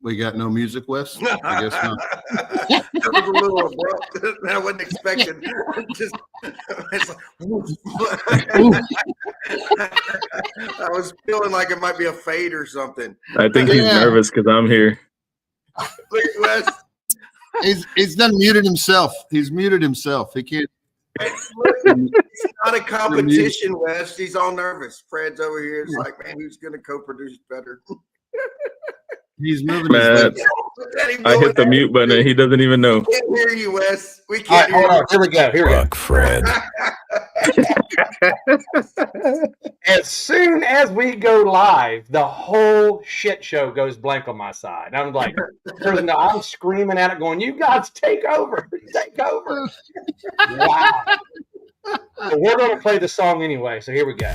We got no music, Wes? I guess not. That was a little abrupt. I wasn't expecting. Just, I was feeling like it might be a fade or something. I think he's nervous because I'm here. Look at Wes. He's done muted himself. He's muted himself. He can't. It's not a competition, Wes. He's all nervous. Fred's over here. It's like, man, who's going to co-produce better? He's moving his Man, lips. I hit the mute button and he doesn't even know. We can't hear you, Wes. We All can't right, hear hold on. Here we go. Here we go. Fuck Fred. As soon as we go live, the whole shit show goes blank on my side. I'm like, I'm screaming at it, going, "You guys take over, take over!" Wow. So we're going to play the song anyway. So here we go.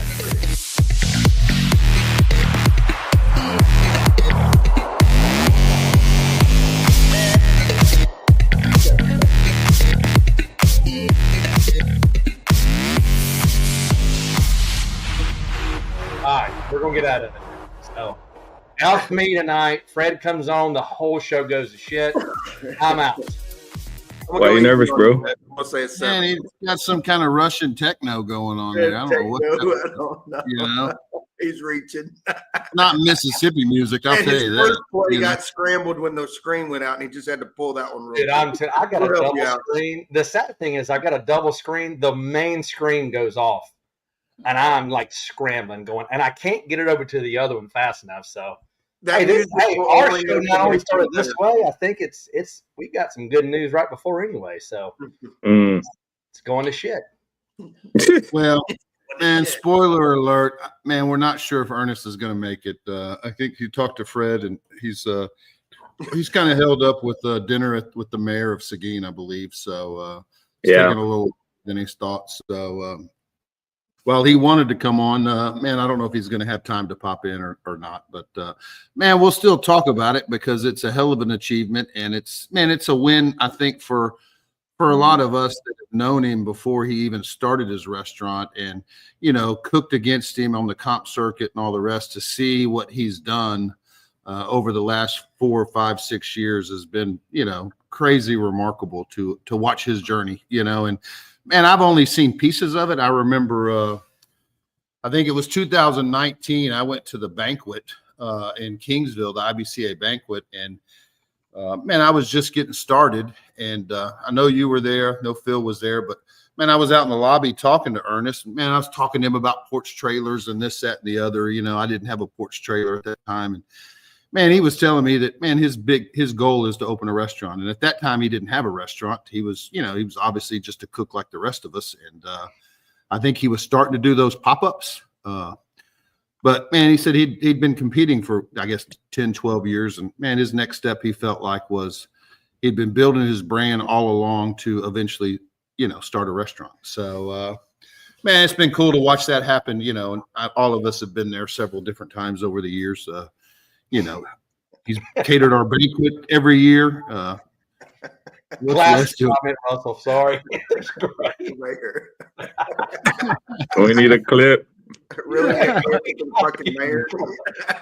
All right, we're going to get out of it. So, out me tonight. Fred comes on. The whole show goes to shit. I'm out. Why are you nervous, bro? I'll say it's Man, he's got some kind of Russian techno going on there. I don't know what. I don't know. You know, He's reaching. not Mississippi music. I'll And tell his you first that. play You know? got scrambled when the screen went out, and he just had to pull that one. Real Dude, quick. I got a We'll help you double out. screen. The sad thing is I got a double screen. The main screen goes off. And I'm like scrambling, going, and I can't get it over to the other one fast enough. So, That hey, music will our only show make not only it started better. this way. I think we got some good news right before anyway. So it's going to shit. Well, man, spoiler alert. Man, we're not sure if Ernest is going to make it. I think he talked to Fred, and he's kind of held up with dinner with the mayor of Shiggin, I believe. So it's taking a little than he thought. So well, he wanted to come on. Man, I don't know if he's going to have time to pop in or not. But man, we'll still talk about it because it's a hell of an achievement, and it's a win. I think for a lot of us that have known him before he even started his restaurant and, cooked against him on the comp circuit and all the rest, to see what he's done over the last 4, 5, 6 years has been, crazy remarkable to watch his journey, and man, I've only seen pieces of it. I remember, I think it was 2019. I went to the banquet in Kingsville, the IBCA banquet, and man, I was just getting started, and I know you were there. No, Phil was there, but man, I was out in the lobby talking to Ernest. And, man, I was talking to him about porch trailers and this, that, and the other. I didn't have a porch trailer at that time, and man, he was telling me that, man, his goal is to open a restaurant, and at that time he didn't have a restaurant. He was obviously just a cook like the rest of us, and I think he was starting to do those pop-ups. But man, he said he'd been competing for, I guess, 10, 12 years. And man, his next step, he felt like, was he'd been building his brand all along to eventually, start a restaurant. So, man, it's been cool to watch that happen, and all of us have been there several different times over the years. He's catered our banquet every year. Last comment, Russell. Sorry. We need a clip. Really? Fucking mayor.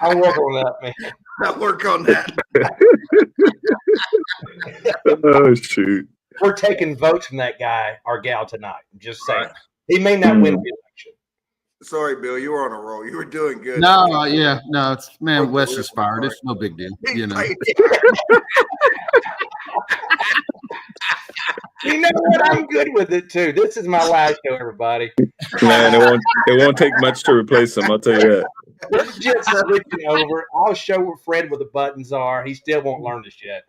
I'll work on that, man. I'll work on that. Oh, shoot. We're taking votes from that guy or gal tonight. I'm just saying. He may not win the election. Sorry, Bill. You were on a roll. You were doing good. No, no. It's, man, Wes is fired. It's no big deal. You know what? I'm good with it too. This is my last show, everybody. Man, it won't take much to replace him. I'll tell you that. We're just switching over. I'll show where Fred where the buttons are. He still won't learn this yet.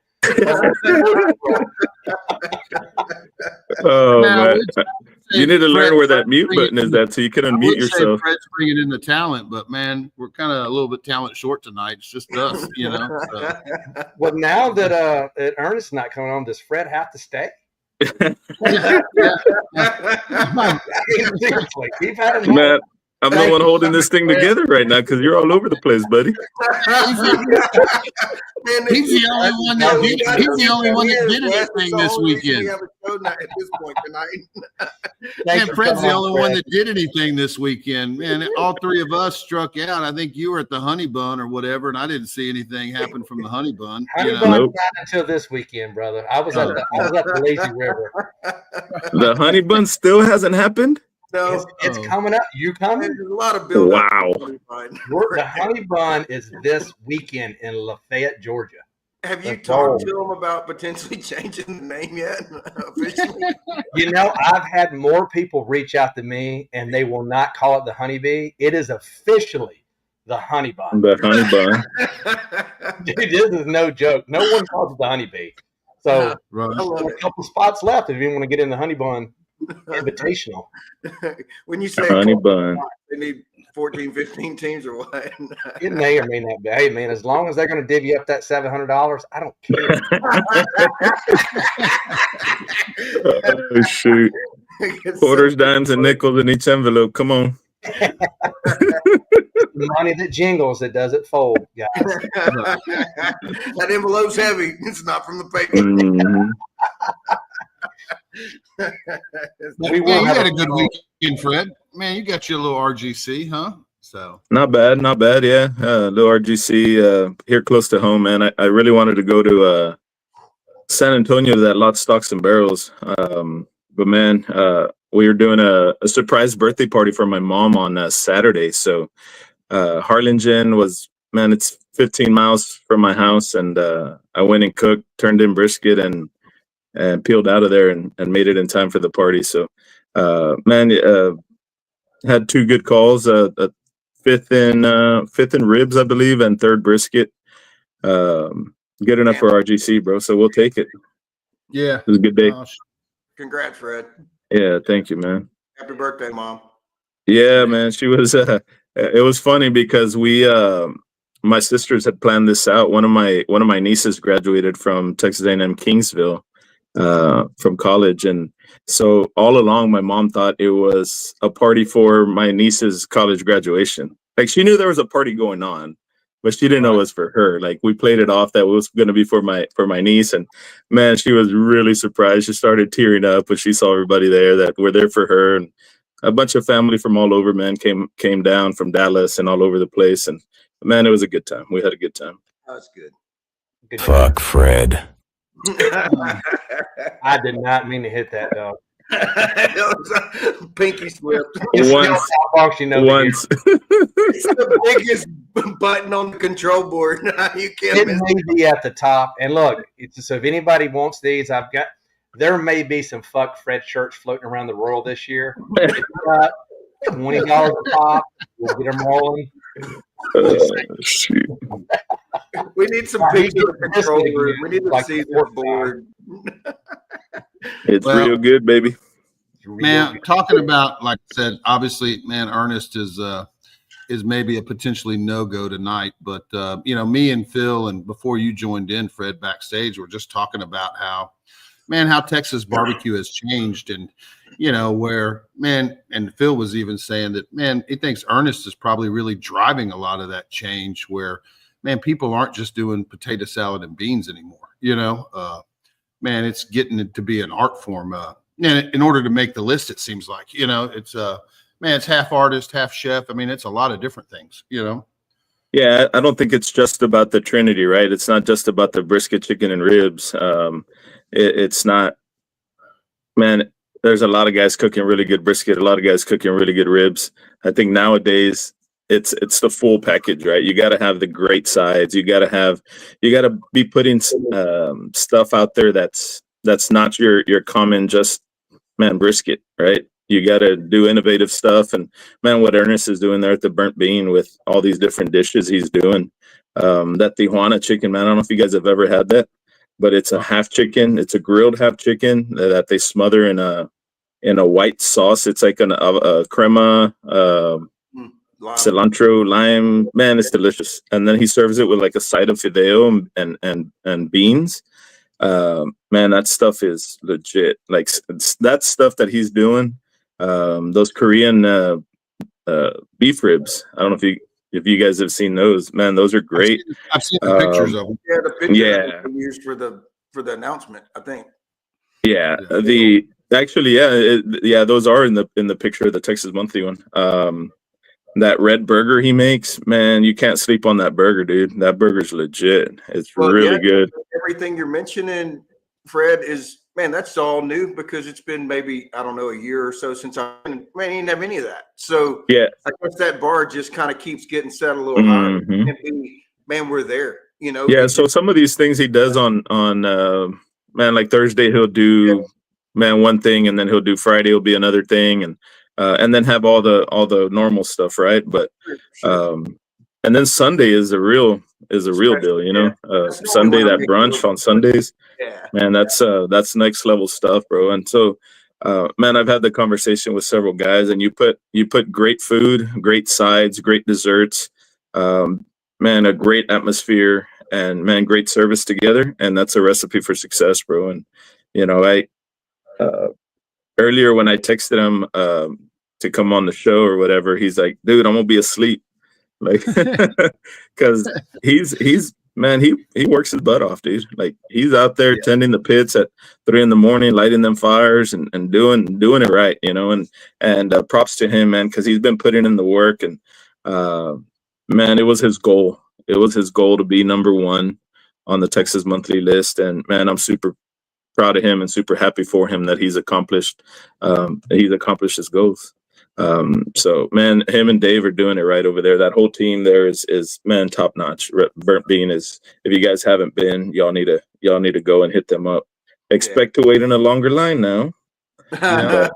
Oh, Now, man. You need to learn where that mute button is at so you can unmute yourself. Fred's bringing in the talent, but man, we're kind of a little bit talent short tonight. It's just us, So. Well, now that Ernest is not coming on, does Fred have to stay? Yeah. Seriously, we've had enough. Man, I'm the one holding this thing together right now because you're all over the place, buddy. He's the only one that did. He's the only one that did anything this weekend. We have a show night at this point tonight. Man, Fred's the only one that did anything this weekend. Man, all three of us struck out. I think you were at the Honey Bun or whatever, and I didn't see anything happen from the Honey Bun. Honey Bun not until this weekend, brother. I was at the Lazy River. The Honey Bun still hasn't happened? No, it's coming up. You coming? There's a lot of build. Wow. The Honey Bun is this weekend in Lafayette, Georgia. Have you talked to them about potentially changing the name yet? Officially? You know, I've had more people reach out to me, and they will not call it the Honey Bee. It is officially the Honey Bun. The Honey Bun. Dude, this is no joke. No one calls it the Honey Bee. So right. a couple spots left if you want to get in the Honey Bun Invitational. When you say Honey Bun, they need 14, 15 teams or what? It may or may not be. Hey, man, as long as they're going to divvy up that $700, I don't care. oh, shoot. Quarters, dimes, and nickels in each envelope. Come on. Money that jingles, that doesn't fold, guys. That envelope's heavy. It's not from the paper. Mm-hmm. You had a good weekend, Fred. Man, you got your little RGC, huh? So not bad. Yeah, little RGC here close to home, man. I really wanted to go to San Antonio to that Lot Stocks and Barrels, but man, we were doing a surprise birthday party for my mom on Saturday. So Harlingen was, man, it's 15 miles from my house, and I went and cooked, turned in brisket, and peeled out of there and made it in time for the party. So, man, had two good calls, fifth in ribs, I believe, and third brisket. Good enough for RGC, bro. So we'll take it. Yeah. It was a good day. Congrats, Fred. Yeah. Thank you, man. Happy birthday, Mom. Yeah, man. She was, it was funny because my sisters had planned this out. One of my nieces graduated from Texas A&M Kingsville, from college, and so all along my mom thought it was a party for my niece's college graduation. Like, she knew there was a party going on, but she didn't know it was for her. Like, we played it off that it was going to be for my niece, and man, she was really surprised. She started tearing up when she saw everybody there that were there for her, and a bunch of family from all over, man, came down from Dallas and all over the place, and man, it was a good time. We had a good time. That's good. Fuck Fred. I did not mean to hit that, dog. Pinky slipped. Once. It's the biggest button on the control board. You can't miss it. May be at the top. And look, so if anybody wants these, there may be some fuck Fred shirts floating around the world this year. $20 a pop. We'll get them rolling. Shoot. We need some pictures of the controller. We need to see this board. It's real good, baby. Man, talking about, like I said, obviously, man, Ernest is maybe a potentially no-go tonight. But you know, me and Phil, and before you joined in, Fred, backstage, we're just talking about how Texas barbecue has changed, and you know, where, man, and Phil was even saying that, man, he thinks Ernest is probably really driving a lot of that change where, man, people aren't just doing potato salad and beans anymore. You know, man, it's getting it to be an art form. And in order to make the list, it seems like, you know, it's man, it's half artist, half chef. I mean, it's a lot of different things, you know? Yeah. I don't think it's just about the Trinity, right? It's not just about the brisket, chicken, and ribs. It's not, man, there's a lot of guys cooking really good brisket, a lot of guys cooking really good ribs. I think nowadays it's the full package, right? You got to have the great sides. You got to be putting stuff out there that's not your common just, man, brisket, right? You got to do innovative stuff. And man, what Ernest is doing there at the Burnt Bean with all these different dishes he's doing, that Tijuana chicken, man, I don't know if you guys have ever had that, but it's a half chicken. It's a grilled half chicken that they smother in a white sauce. It's like a crema, cilantro, lime. Man, it's delicious. And then he serves it with like a side of fideo and beans. Man, that stuff is legit. Like, that stuff that he's doing, those Korean beef ribs. I don't know if you guys have seen those. Man, those are great. I've seen the pictures of them. Yeah, the picture Yeah. they used for the announcement, I think. Yeah, those are in the picture, the Texas Monthly one. That red burger he makes, man, you can't sleep on that burger, dude. That burger's legit. It's really good. Everything you're mentioning, Fred, that's all new because it's been maybe, I don't know, a year or so since he didn't have any of that. So yeah, I guess that bar just kind of keeps getting set a little higher. And we're there, you know. Yeah, so some of these things he does on like Thursday he'll do one thing, and then he'll do Friday will be another thing, and then have all the normal stuff, right? But and then Sunday is a real deal, you know. Sunday, that brunch on Sundays, man, that's next level stuff, bro. And so man, I've had the conversation with several guys, and you put great food, great sides, great desserts, man, a great atmosphere, and man, great service together, and that's a recipe for success, bro. And you know, I earlier when I texted him to come on the show or whatever, he's like, dude, I'm gonna be asleep, like, because he's man, he works his butt off, dude. Like, he's out there tending the pits at 3 a.m, lighting them fires and doing it right, you know. And props to him, man, because he's been putting in the work. And man, it was his goal. It was his goal to be #1 on the Texas Monthly list. And man, I'm super proud of him and super happy for him that he's accomplished his goals. So man, him and Dave are doing it right over there. That whole team there is man, top notch. Burnt Bean is, if you guys haven't been, y'all need to go and hit them up. Expect to wait in a longer line now. A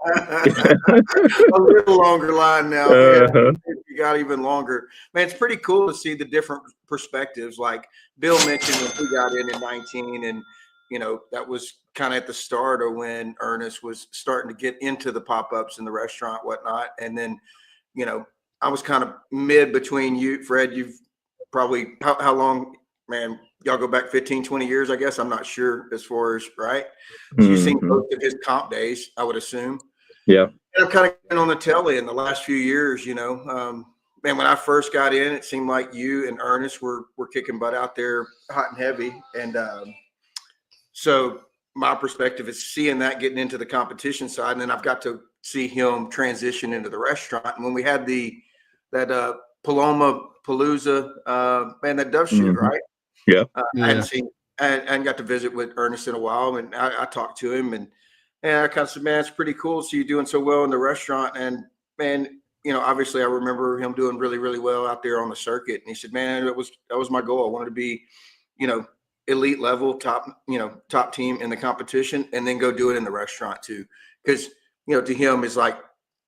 little longer line now. Man. You got even longer. Man, it's pretty cool to see the different perspectives. Like Bill mentioned when he got in 19, and you know, that was kind of at the start of when Ernest was starting to get into the pop-ups in the restaurant, whatnot. And then, you know, I was kind of mid between you, Fred. You've probably, how long, man, y'all go back 15, 20 years, I guess. I'm not sure as far as, right? So you've seen both of his comp days, I would assume. Yeah. And I'm kind of getting on the telly in the last few years, you know. Man, when I first got in, it seemed like you and Ernest were kicking butt out there hot and heavy. And so my perspective is seeing that getting into the competition side, and then I've got to see him transition into the restaurant. And when we had that Paloma Palooza, man, that dove shoot, right? Yeah. I hadn't got to visit with Ernest in a while, and I talked to him, and I kind of said, man, it's pretty cool to see you doing so well in the restaurant. And man, you know, obviously I remember him doing really, really well out there on the circuit. And he said, man, that was my goal. I wanted to be, you know, elite level, top team in the competition, and then go do it in the restaurant too. Because, you know, to him is like,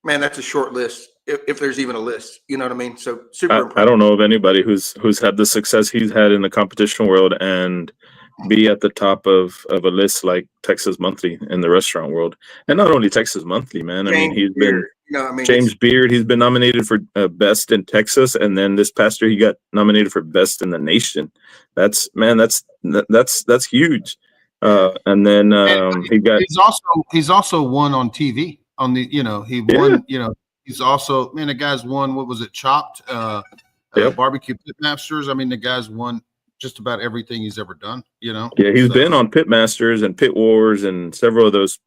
man, that's a short list, if there's even a list, you know what I mean? So super impressive. I don't know of anybody who's had the success he's had in the competition world and be at the top of a list like Texas Monthly in the restaurant world. And not only Texas Monthly, man. James Beard, he's been nominated for best in Texas, and then this past year he got nominated for best in the nation. That's huge. And then he's also won on TV on the, you know, he won, you know, he's also, man, the guy's won, what was it, Chopped, Barbecue Pitmasters. I mean, the guy's won just about everything he's ever done, you know. Yeah, he's been on Pitmasters and Pit Wars and several of those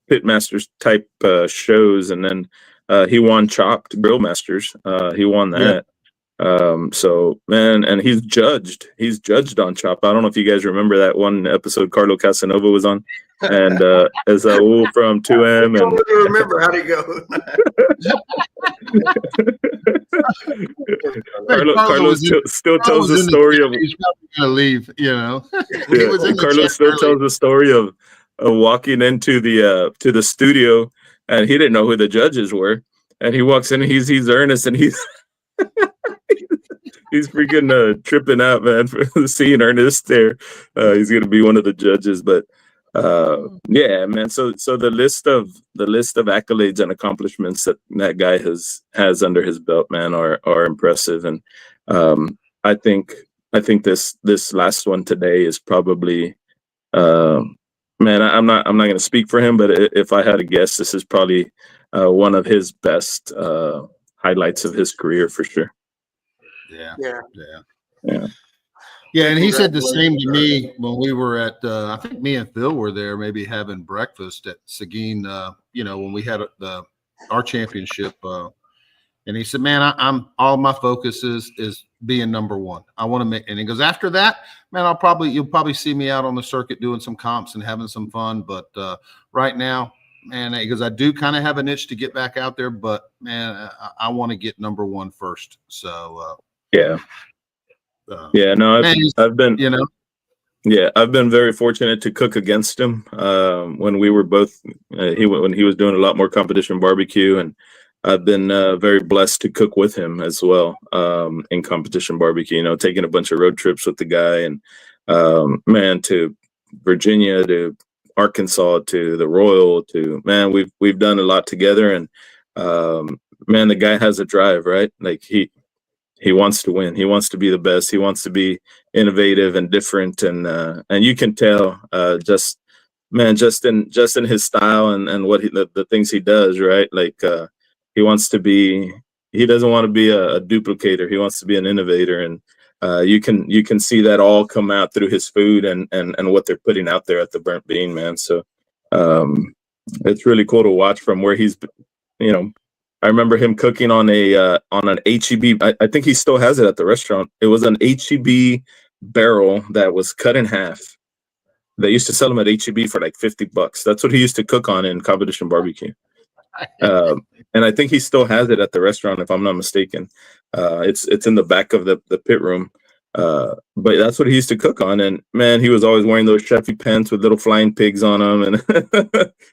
Pitmasters type shows, and then he won Chopped Grill Masters. He won that. So man, and he's judged on Chopped. I don't know if you guys remember that one episode Carlo Casanova was on, and as from 2M, and I don't remember how to go. Carlos still tells the story of, he's probably gonna leave, you know. Carlos still tells the story of walking into the studio, and he didn't know who the judges were, and he walks in and he sees Ernest, and he's he's freaking tripping out, man, for seeing Ernest there. He's gonna be one of the judges, but yeah, man. So the list of accolades and accomplishments that guy has under his belt, man, are impressive. And I think this last one today is probably man, I'm not going to speak for him, but if I had to guess, this is probably one of his best highlights of his career for sure. Yeah. Yeah. Yeah. Yeah. Yeah, and he said the same to me when we were at. I think me and Phil were there, maybe having breakfast at Shiggin. When we had our championship, and he said, "Man, I'm all my focus is being number one. I want to make." And he goes, "After that, man, you'll probably see me out on the circuit doing some comps and having some fun. But right now, man," he goes, "I do kind of have an itch to get back out there, but man, I want to get number one first." So Yeah. Yeah, no, I've been, I've been very fortunate to cook against him. When we were both, when he was doing a lot more competition barbecue, and I've been very blessed to cook with him as well in competition barbecue. Taking a bunch of road trips with the guy, and man, to Virginia, to Arkansas, to the Royal, to man, we've done a lot together, and man, the guy has a drive, right? Like he wants to win. He wants to be the best. He wants to be innovative and different. And you can tell just in his style and what the things he does, right? Like he doesn't want to be a duplicator. He wants to be an innovator. And you can see that all come out through his food and what they're putting out there at the Burnt Bean, man. So it's really cool to watch from where he's, I remember him cooking on an HEB. I think he still has it at the restaurant. It was an HEB barrel that was cut in half. They used to sell them at HEB for like $50. That's what he used to cook on in competition barbecue. And I think he still has it at the restaurant, if I'm not mistaken. It's in the back of the pit room. But that's what he used to cook on. And man, he was always wearing those chefy pants with little flying pigs on them and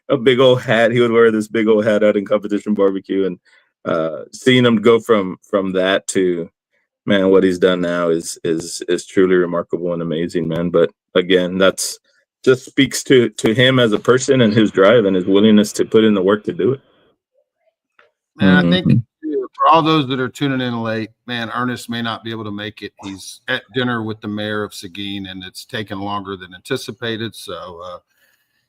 a big old hat. He would wear this big old hat out in competition barbecue. And seeing him go from that to, man, what he's done now is truly remarkable and amazing, man. But again, that's just speaks to him as a person and his drive and his willingness to put in the work to do it. Man, I think for all those that are tuning in late, man, Ernest may not be able to make it. He's at dinner with the mayor of Shiggin, and it's taken longer than anticipated. So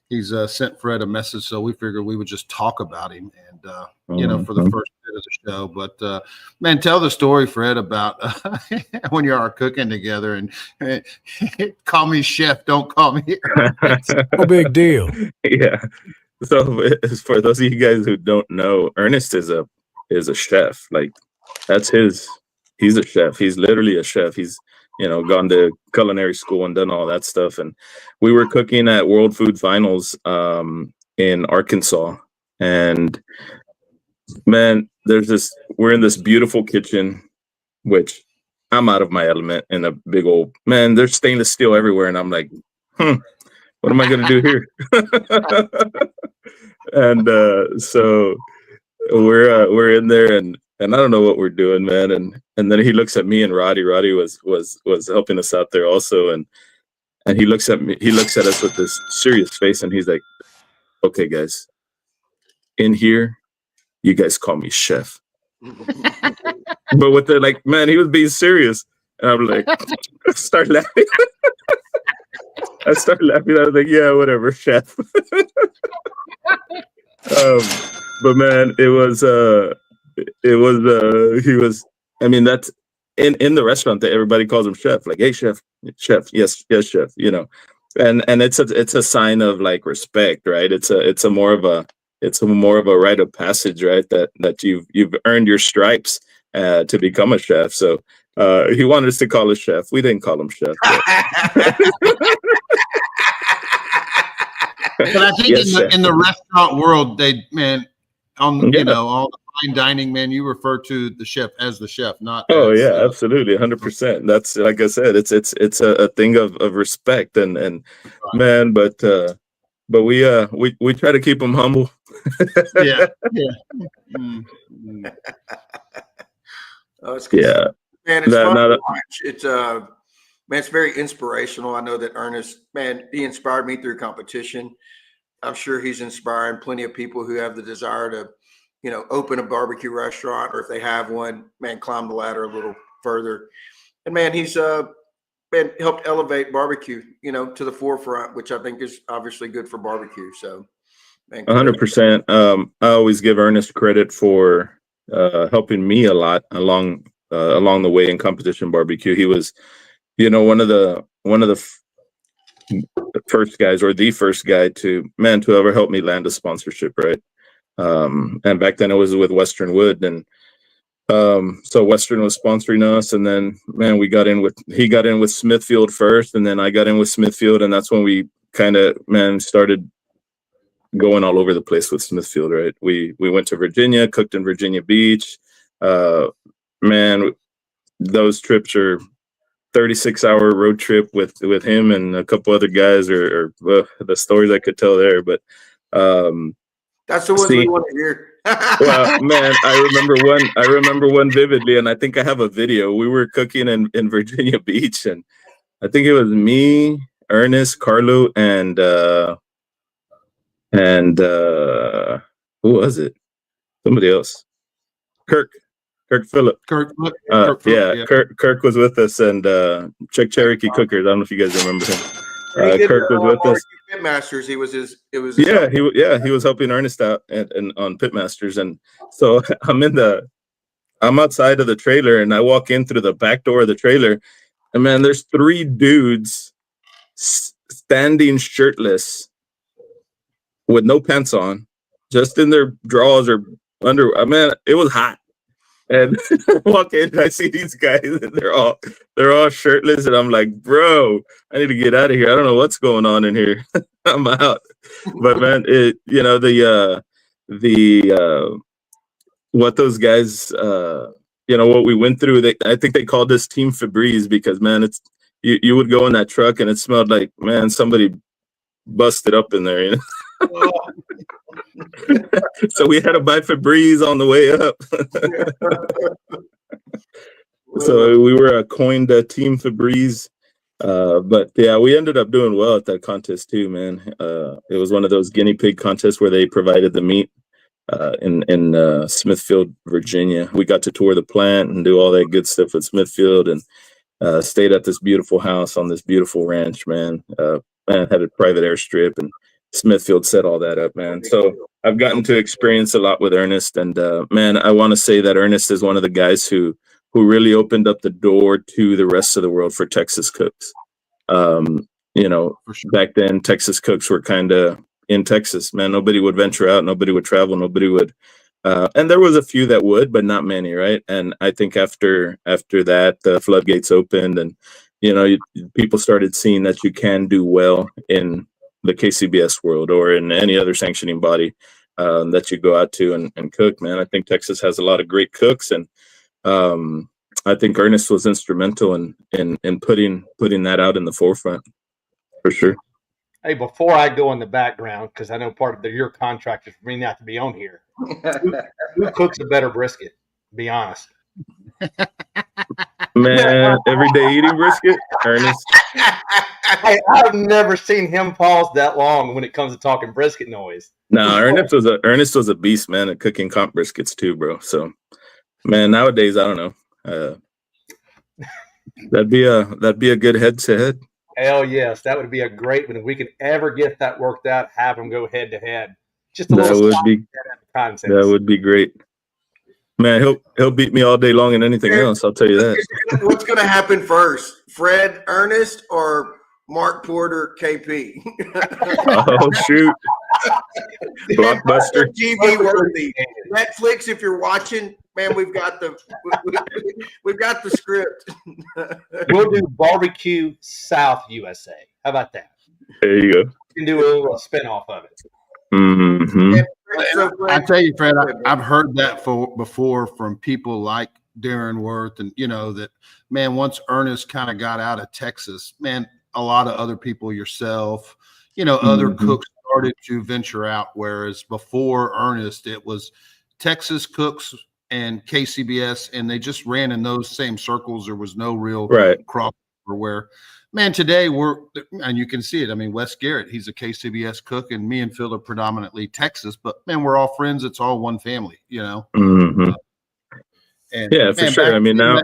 he's sent Fred a message. So we figured we would just talk about him and, for the first bit of the show. But, man, tell the story, Fred, about when you are cooking together and call me chef. Don't call me Ernest. No big deal. Yeah. So for those of you guys who don't know, Ernest is a chef. Like he's a chef. He's literally a chef. He's, gone to culinary school and done all that stuff. And we were cooking at World Food Finals in Arkansas. And man, we're in this beautiful kitchen, which I'm out of my element in a big old, man, there's stainless steel everywhere. And I'm like, what am I going to do here? And so we're in there and I don't know what we're doing, man. And then he looks at me and Roddy. Roddy was helping us out there also. And he looks at us with this serious face and he's like, okay, guys, in here, you guys call me chef. But with the like, man, he was being serious. And I'm like, start laughing. I started laughing. I was like, yeah, whatever, chef. But man, he was, that's in the restaurant that everybody calls him chef. Like, hey, chef, yes, chef, and it's a sign of like respect, right? It's a more of a rite of passage, right? That you've earned your stripes to become a chef. So he wanted us to call us chef. We didn't call him chef. But I think yes, in the restaurant world, all the fine dining, man, you refer to the chef as the chef, not. Oh yeah, absolutely, 100%. That's like I said, it's a thing of respect and right. Man, but we try to keep them humble. Yeah. Mm-hmm. Oh, it's good. Yeah, man, it's fun to watch. It's man, it's very inspirational. I know that Ernest, man, he inspired me through competition. I'm sure he's inspiring plenty of people who have the desire to, open a barbecue restaurant, or if they have one, man, climb the ladder a little further. And man, he's helped elevate barbecue, to the forefront, which I think is obviously good for barbecue. So, man, 100%. I always give Ernest credit for helping me a lot along the way in Competition BBQ. He was, one of the first guys, or the first guy to ever help me land a sponsorship, right? And back then it was with Western Wood, and so Western was sponsoring us, and then he got in with Smithfield first, and then I got in with Smithfield, and that's when we kind of started going all over the place with Smithfield, right? We went to Virginia, cooked in Virginia Beach. Those trips are 36-hour road trip with him and a couple other guys, or the stories I could tell there, but that's the ones we want to hear. Well, man, I remember one vividly, and I think I have a video. We were cooking in Virginia Beach, and I think it was me, Ernest, Carlo, and who was it? Somebody else. Kirk Phillip. Kirk Kirk was with us, and Chuck Cherokee Cookers. I don't know if you guys remember him. Kirk was with us. Pitmasters. He was he was helping Ernest out and on Pitmasters, and so I'm outside of the trailer, and I walk in through the back door of the trailer, and man, there's 3 dudes standing shirtless with no pants on, just in their drawers or under. It was hot. And I walk in and I see these guys, and they're all shirtless, and I'm like, bro, I need to get out of here. I don't know what's going on in here. I'm out. But man, what those guys, what we went through, I think they called us Team Febreze, because man, it's you would go in that truck and it smelled like, man, somebody busted up in there, So we had to buy Febreze on the way up. So we were coined Team Febreze. But yeah, we ended up doing well at that contest too, man. It was one of those guinea pig contests where they provided the meat in Smithfield, Virginia. We got to tour the plant and do all that good stuff with Smithfield, and stayed at this beautiful house on this beautiful ranch, man. Had a private airstrip, and Smithfield set all that up, man. So I've gotten to experience a lot with Ernest, and man, I want to say that Ernest is one of the guys who really opened up the door to the rest of the world for Texas cooks. Back then Texas cooks were kind of in Texas, man. Nobody would venture out, nobody would travel, nobody would, and there was a few that would, but not many, right? And I think after that, the floodgates opened, and people started seeing that you can do well in the KCBS world or in any other sanctioning body that you go out to and cook, man. I think Texas has a lot of great cooks, and I think Ernest was instrumental in putting that out in the forefront, for sure. Hey, before I go in the background, because I know part of your contract is for me not to be on here, who cooks a better brisket? Be honest. Man, everyday eating brisket, Ernest. Hey, I've never seen him pause that long when it comes to talking brisket noise. No, Ernest was a beast, man, at cooking comp briskets too, bro. So, man, nowadays I don't know. That'd be a good head to head. Hell yes, that would be a great one. If we could ever get that worked out, have them go head to head. Just a little that would be great. Man, he'll beat me all day long in anything else. I'll tell you that. What's going to happen first, Fred Ernest or Mark Porter KP? Oh shoot! Blockbuster. TV worthy. Netflix, if you're watching, man, we've got the script. We'll do Barbecue South USA. How about that? There you go. We can do a little spinoff of it. Mm-hmm. So, I tell you, Fred, I've heard that before from people like Darren Worth, and that, man, once Ernest kind of got out of Texas, man, a lot of other people, yourself, other cooks started to venture out. Whereas before Ernest, it was Texas cooks and KCBS, and they just ran in those same circles. There was no real crossover. Where, man, today and you can see it. I mean, Wes Garrett, he's a KCBS cook, and me and Phil are predominantly Texas, but man, we're all friends. It's all one family, Mm-hmm. And yeah, for sure. I mean, now,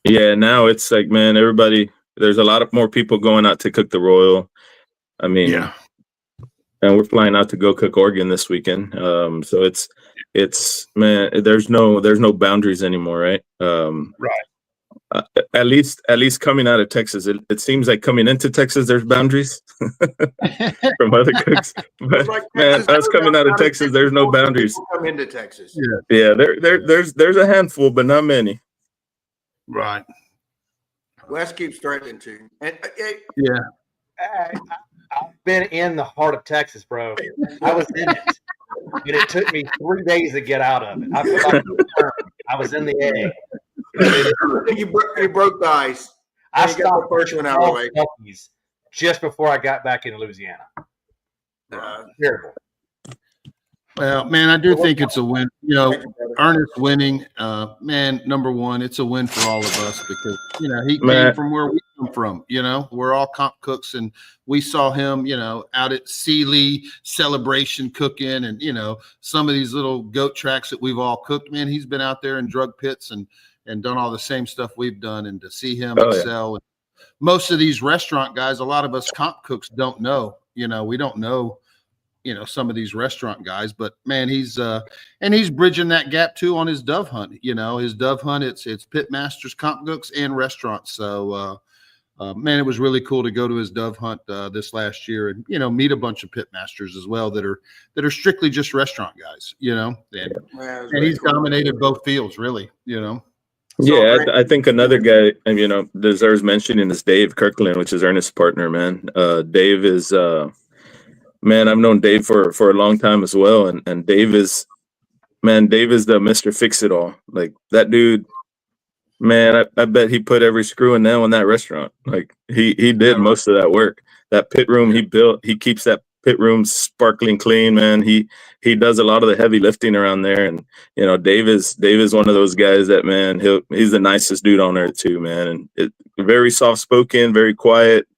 yeah, now it's like, man, there's a lot of more people going out to cook the Royal. I mean, and we're flying out to go cook Oregon this weekend. So it's, man, there's no boundaries anymore, right? At least coming out of Texas, it seems like coming into Texas, there's boundaries from other cooks. But Like man, Texas, us coming out of Texas, there's no boundaries. Come into Texas. Yeah, there's a handful, but not many. Right. Wes keeps threatening to. And, Yeah. I've been in the heart of Texas, bro. I was in it, and it took me 3 days to get out of it. I feel like I was in the egg. you broke the ice. I You got the stopped first one out of the way. puppies just before I got back in Louisiana. Terrible. Well, man, I do think it's a win. You know, Ernest winning, man, number one, it's a win for all of us because, you know, he came from where we come from. You know, we're all comp cooks, and we saw him, you know, out at Sealy Celebration cooking, and, you know, some of these little goat tracks that we've all cooked. Man, he's been out there in drug pits and done all the same stuff we've done, and to see him excel. And most of these restaurant guys, a lot of us comp cooks don't know. You know, we don't know, you know, some of these restaurant guys, but man, he's bridging that gap too on his dove hunt. You know, his dove hunt, it's pit masters, comp cooks, and restaurants. So man, it was really cool to go to his dove hunt this last year and, you know, meet a bunch of pit masters as well that are strictly just restaurant guys, you know, and he's dominated both fields, really, you know. Yeah, I think another guy, you know, deserves mentioning is Dave Kirkland, which is Ernest's partner, man. Dave is man, I've known Dave for a long time as well. And Dave is the Mr. Fix-It-All. Like, that dude, man, I bet he put every screw and nail in that restaurant. Like, he did most of that work. That pit room he built, he keeps that pit room sparkling clean, man. He does a lot of the heavy lifting around there. And, you know, Dave is one of those guys that, man, he's the nicest dude on earth too, man. And very soft-spoken, very quiet,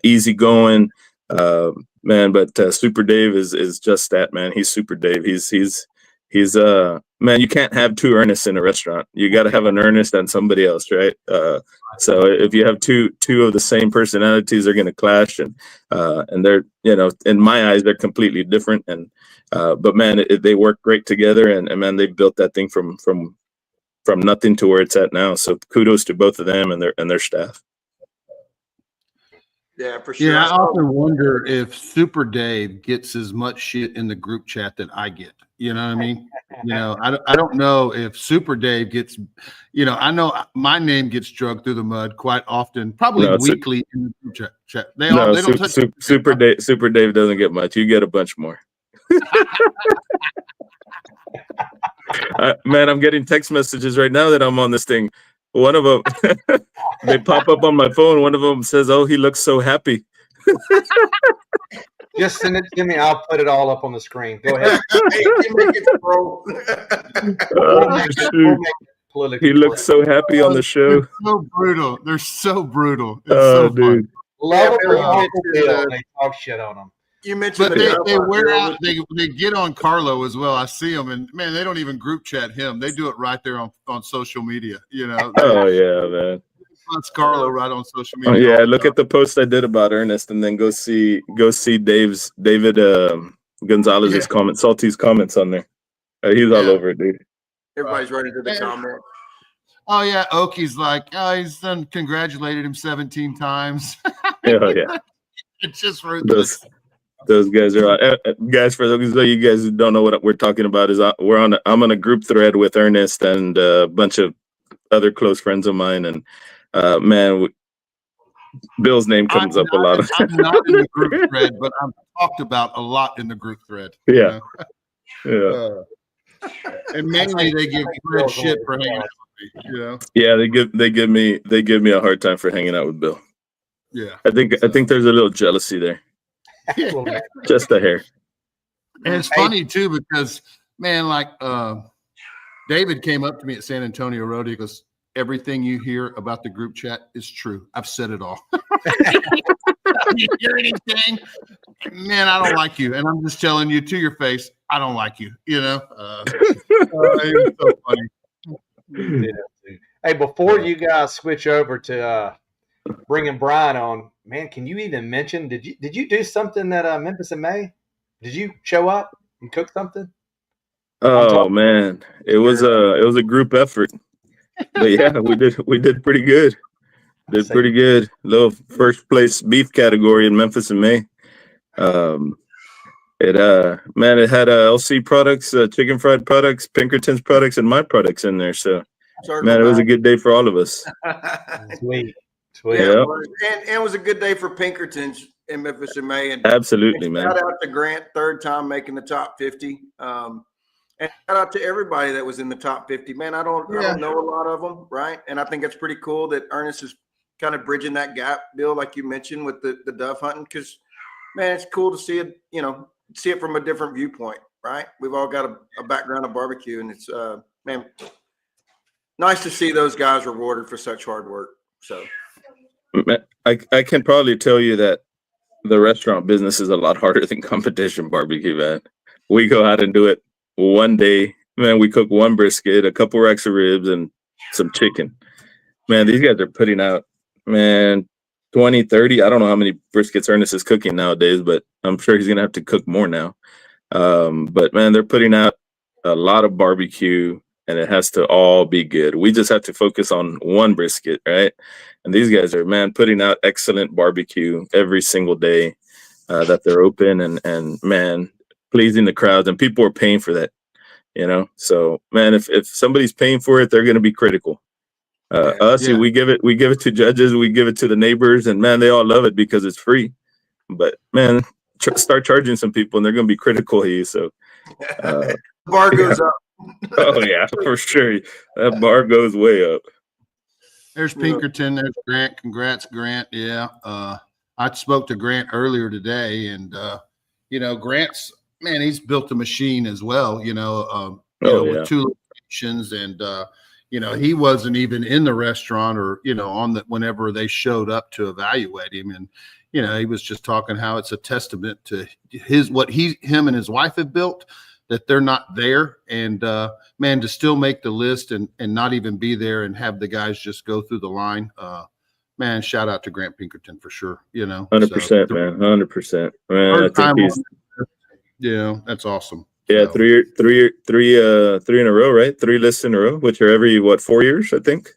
easygoing. Man, but Super Dave is just that, man. He's Super Dave. He's man, you can't have two Ernests in a restaurant. You got to have an Ernest and somebody else, right? So if you have two of the same personalities, they're going to clash, and they're, you know, in my eyes, they're completely different. And but man, they work great together, and man, they built that thing from nothing to where it's at now. So kudos to both of them and their staff. Yeah, for sure. Yeah, I often wonder if Super Dave gets as much shit in the group chat that I get. You know what I mean? You know, I don't know if Super Dave gets, you know, I know my name gets dragged through the mud quite often, probably weekly in the group chat. They don't touch Super Dave doesn't get much. You get a bunch more. Man, I'm getting text messages right now that I'm on this thing. One of them, they pop up on my phone. One of them says, "Oh, he looks so happy." Just send it to me. I'll put it all up on the screen. Go ahead. He looks so happy on the show. They're so brutal. They're so brutal. It's so dude. Love Bill. They talk shit on them. You mentioned, but they wear out. They get on Carlo as well. I see them, and man, they don't even group chat him. They do it right there on social media. You know. Oh yeah, man. That's Carlo right on social media. Oh, yeah, look at the post I did about Ernest, and then go see David Gonzalez's comments, Salty's comments on there. He's all over it, dude. Everybody's running to the comment. Oh yeah, Oki's like, he's done congratulated him 17 times. Oh yeah, it's just ruthless. Those guys are guys. For those of you guys who don't know what we're talking about, is I'm on a group thread with Ernest and a bunch of other close friends of mine, and man, Bill's name comes up a lot. I'm not in the group thread, but I'm talked about a lot in the group thread. Yeah, and mainly they give Fred shit for hanging out with me. You know. Yeah, they give me a hard time for hanging out with Bill. Yeah, I think there's a little jealousy there. Just a hair. And it's funny too because, man, like David came up to me at San Antonio Road. He goes, "Everything you hear about the group chat is true. I've said it all." You hear anything? Man, I don't like you, and I'm just telling you to your face, I don't like you. You know, it was so funny. Hey, before you guys switch over to bringing Brian on, man, can you even mention? Did you do something at Memphis in May? Did you show up and cook something? Oh man, it was a group effort, but yeah, we did pretty good. Did pretty good. Little first place beef category in Memphis in May. It had LC products, chicken fried products, Pinkerton's products, and my products in there. So man, it was a good day for all of us. Sweet. Yeah, and it was a good day for Pinkerton's in Memphis in May. And absolutely, and man. Shout out to Grant, third time making the top 50. And shout out to everybody that was in the top 50. Man, I don't know a lot of them, right? And I think it's pretty cool that Ernest is kind of bridging that gap, Bill, like you mentioned with the dove hunting, because man, it's cool to see it, see it from a different viewpoint, right? We've all got a background of barbecue, and it's man, nice to see those guys rewarded for such hard work. So I can probably tell you that the restaurant business is a lot harder than competition barbecue, man. We go out and do it one day, man. We cook one brisket, a couple racks of ribs, and some chicken. Man, these guys are putting out, man, 20, 30. I don't know how many briskets Ernest is cooking nowadays, but I'm sure he's going to have to cook more now. But man, they're putting out a lot of barbecue, and it has to all be good. We just have to focus on one brisket, right? And these guys are, man, putting out excellent barbecue every single day that they're open, and man, pleasing the crowds, and people are paying for that, So man, if somebody's paying for it, they're going to be critical. We give it to judges, we give it to the neighbors, and man, they all love it because it's free. But man, start charging some people, and they're going to be critical of you. So bar goes up. Oh yeah, for sure. That bar goes way up. There's Pinkerton. There's Grant. Congrats, Grant. Yeah. I spoke to Grant earlier today, and Grant's, man, he's built a machine as well, with 2 locations, and he wasn't even in the restaurant or whenever they showed up to evaluate him, and he was just talking how it's a testament to him and his wife have built, that they're not there, and man, to still make the list and not even be there and have the guys just go through the line. Man, shout out to Grant Pinkerton for sure. 100%, man, 100%. Man, I think that's awesome. Yeah, so. three in a row, right? 3 lists in a row, which are every 4 years, I think.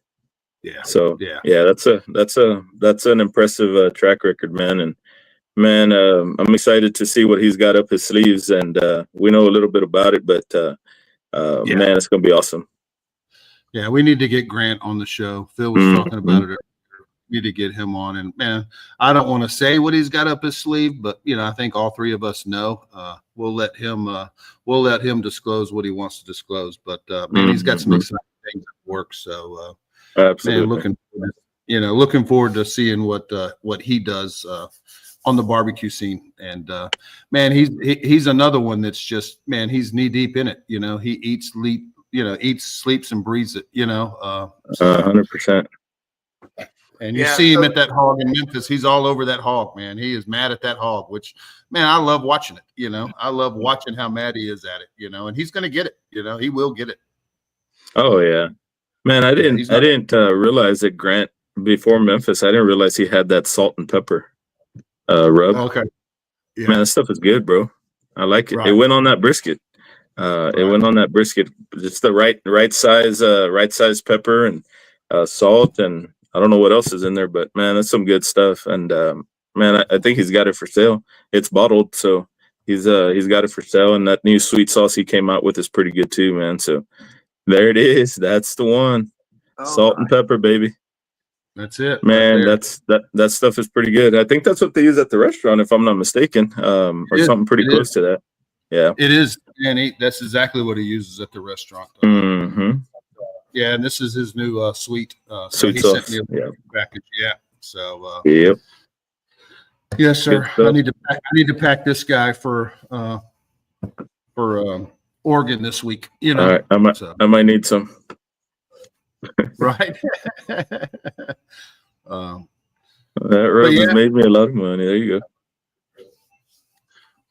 Yeah. So yeah, that's an impressive track record, man. And man, I'm excited to see what he's got up his sleeves, and we know a little bit about it, but man, it's gonna be awesome. Yeah, we need to get Grant on the show. Phil was talking about it earlier. We need to get him on, and man, I don't want to say what he's got up his sleeve, but I think all 3 of us know. We'll let him disclose what he wants to disclose. But man, he's got some exciting things at work. So absolutely, man, looking forward to seeing what he does on the barbecue scene. And man, he's another one that's just, man, he's knee deep in it. He eats, sleeps and breathes it. 100%. And you see him at that hog in Memphis. He's all over that hog, man. He is mad at that hog, which, man, I love watching it. I love watching how mad he is at it. And he's going to get it. He will get it. Oh yeah, man. I didn't realize that Grant, before Memphis, I didn't realize he had that salt and pepper rub. Okay. Yeah. Man, that stuff is good, bro. I like it. Right. It went on that brisket. It went on that brisket. Just the right size pepper and salt, and I don't know what else is in there, but man, that's some good stuff. And man, I think he's got it for sale. It's bottled, so he's got it for sale. And that new sweet sauce he came out with is pretty good too, man. So there it is. That's the one. Salt and pepper, baby. That's it, man. Right, that stuff is pretty good. I think that's what they use at the restaurant, if I'm not mistaken, or something pretty close to that. Yeah, it is. And that's exactly what he uses at the restaurant. Yeah, and this is his new sweet sauce. Sent me a package. Yeah. So yep. Yes, sir. I need to pack this guy for Oregon this week. All right. I might need some. Right. That rub has made me a lot of money. There you go.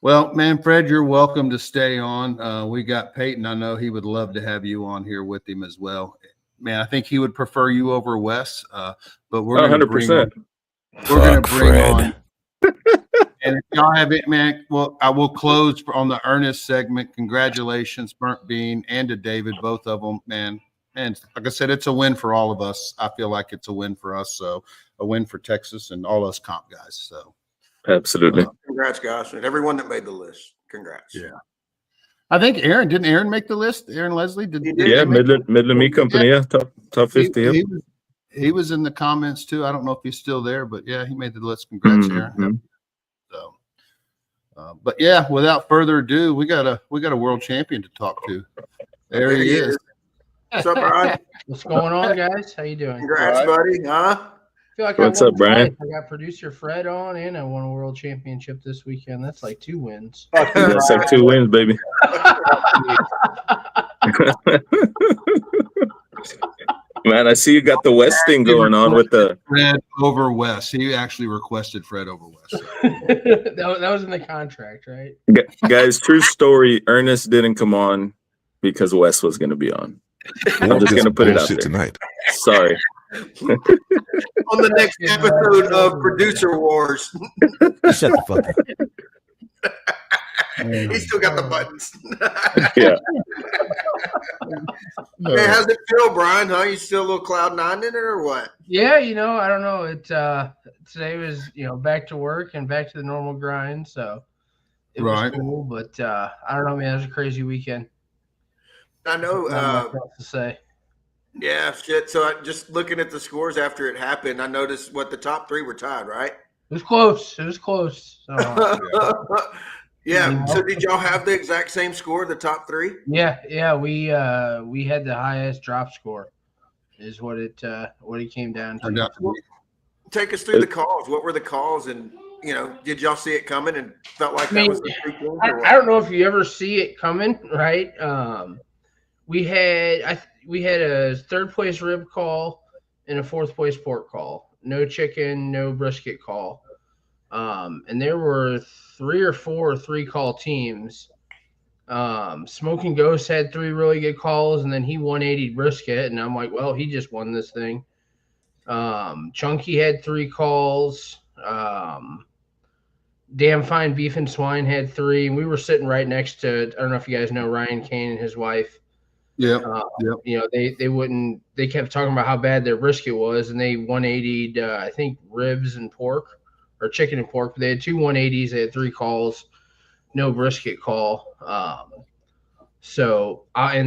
Well, man, Fred, you're welcome to stay on. We got Peyton. I know he would love to have you on here with him as well. Man, I think he would prefer you over Wes. But we're going to bring on. We're going to bring on. And if y'all have it, man, well, I will close on the Ernest segment. Congratulations, Burnt Bean, and to David, both of them, man. And like I said, it's a win for all of us. I feel like it's a win for us. So a win for Texas and all us comp guys. So Absolutely. Congrats, guys, and everyone that made the list. Congrats. Yeah. I think didn't Aaron make the list? Aaron Leslie did. Yeah, Midland Meat Company. Yeah, top 50. Yep. He was in the comments too. I don't know if he's still there, but yeah, he made the list. Congrats, Aaron. So, but yeah, without further ado, we got a world champion to talk to. There he is. What's up, Brian? What's going on, guys? How you doing? Congrats, buddy. Huh? I feel like What's I won up, Brian? twice. I got producer Fred on, and I won a world championship this weekend. That's like 2 wins. That's like 2 wins, baby. Man, I see you got the West thing going on with the Fred over West. He actually requested Fred over West. that was in the contract, right? guys. True story. Ernest didn't come on because Wes was going to be on. I'm just going to put it out there tonight. Sorry. On the next episode of Producer Wars. Shut the fuck up. He's still got the buttons. Yeah. Hey, how's it feel, Brian? Huh? You still a little cloud nine in it or what? Yeah, I don't know. Today was back to work and back to the normal grind, so it was cool. But I don't know, man. It was a crazy weekend. I know. What else to say? Yeah, shit. So just looking at the scores after it happened, I noticed the top 3 were tied, right? It was close. So, yeah. So did y'all have the exact same score, the top 3? Yeah. We had the highest drop score, is what it came down to. Take us through the calls. What were the calls, and did y'all see it coming and felt like that was the 3 teams? I don't know if you ever see it coming, right? We had a 3rd place rib call and a 4th place pork call. No chicken, no brisket call. And there were 3 or 4 3-call teams. Smoking Ghost had 3 really good calls, and then he 180'd brisket, and I'm like, well, he just won this thing. Chunky had 3 calls. Damn Fine Beef and Swine had 3, and we were sitting right next to, I don't know if you guys know Ryan Kane and his wife. Yeah. They kept talking about how bad their brisket was, and they 180'd, I think, ribs and pork, or chicken and pork. But they had 2 180s. They had 3 calls, no brisket call. And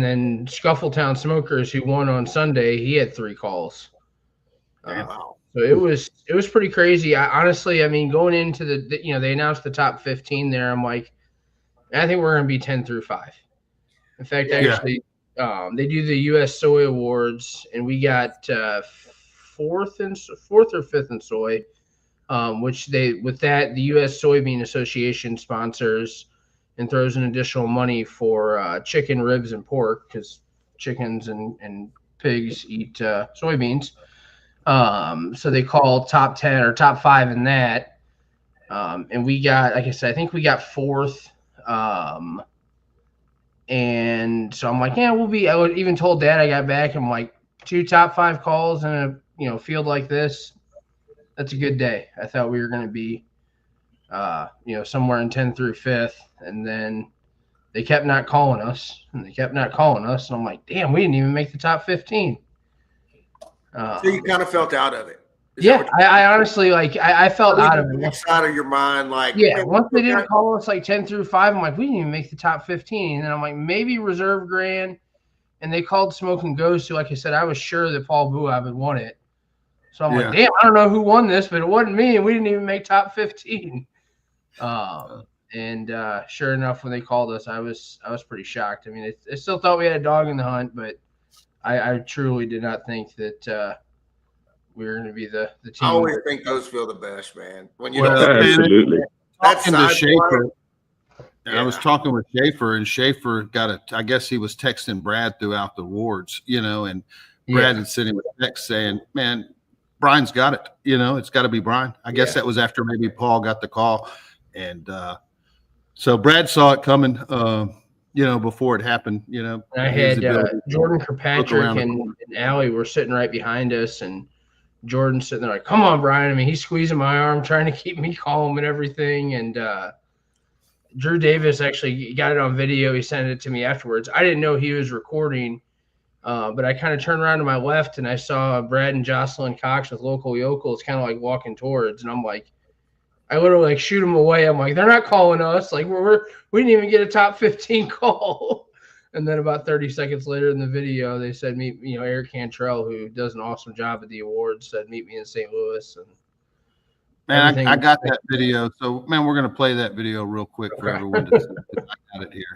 then Scuffletown Smokers, who won on Sunday, he had 3 calls. Wow. So it was pretty crazy. Honestly, going into they announced the top 15 there. I'm like, I think we're going to be 10 through 5. In fact, actually. They do the U.S. Soy Awards, and we got 4th or 5th in soy, which the U.S. Soybean Association sponsors and throws in additional money for chicken, ribs, and pork, because chickens and pigs eat soybeans. So they call top 10 or top 5 in that, and we got, like I said, I think we got 4th. And so I'm like, yeah, I would even told Dad I got back. I'm like, 2 top 5 calls in a field like this. That's a good day. I thought we were going to be, somewhere in 10 through 5th. And then they kept not calling us. And I'm like, damn, we didn't even make the top 15. So you kind of felt out of it. I honestly, I felt out of it. Out of your mind, once they didn't call us 10 through 5, I'm like, we didn't even make the top 15. And then I'm like, maybe Reserve Grand. And they called Smoking Ghost, who, like I said, I was sure that Paul Buab had won it. So I'm like, damn, I don't know who won this, but it wasn't me, and we didn't even make top 15. And sure enough, when they called us, I was pretty shocked. I still thought we had a dog in the hunt, but I truly did not think that we were going to be the team. I always think those feel the best, man. When you absolutely. Talking to Schaefer, I was talking with Schaefer, and Schaefer I guess he was texting Brad throughout the awards, and Brad had sent him a text saying, man, Brian's got it. It's got to be Brian. I guess that was after maybe Paul got the call. And so Brad saw it coming, before it happened, I had Jordan Kirkpatrick and Allie were sitting right behind us, and Jordan's sitting there like, come on, Brian. I mean, he's squeezing my arm, trying to keep me calm and everything. And Drew Davis actually got it on video. He sent it to me afterwards. I didn't know he was recording, but I kind of turned around to my left and I saw Brad and Jocelyn Cox with Local Yokels kind of like walking towards. And I'm like, I literally like shoot them away. I'm like, they're not calling us. Like we didn't even get a top 15 call. And then about 30 seconds later in the video, they said, Eric Cantrell, who does an awesome job at the awards, said, meet me in St. Louis. And man, I got that video. So, man, we're going to play that video real quick for everyone to see.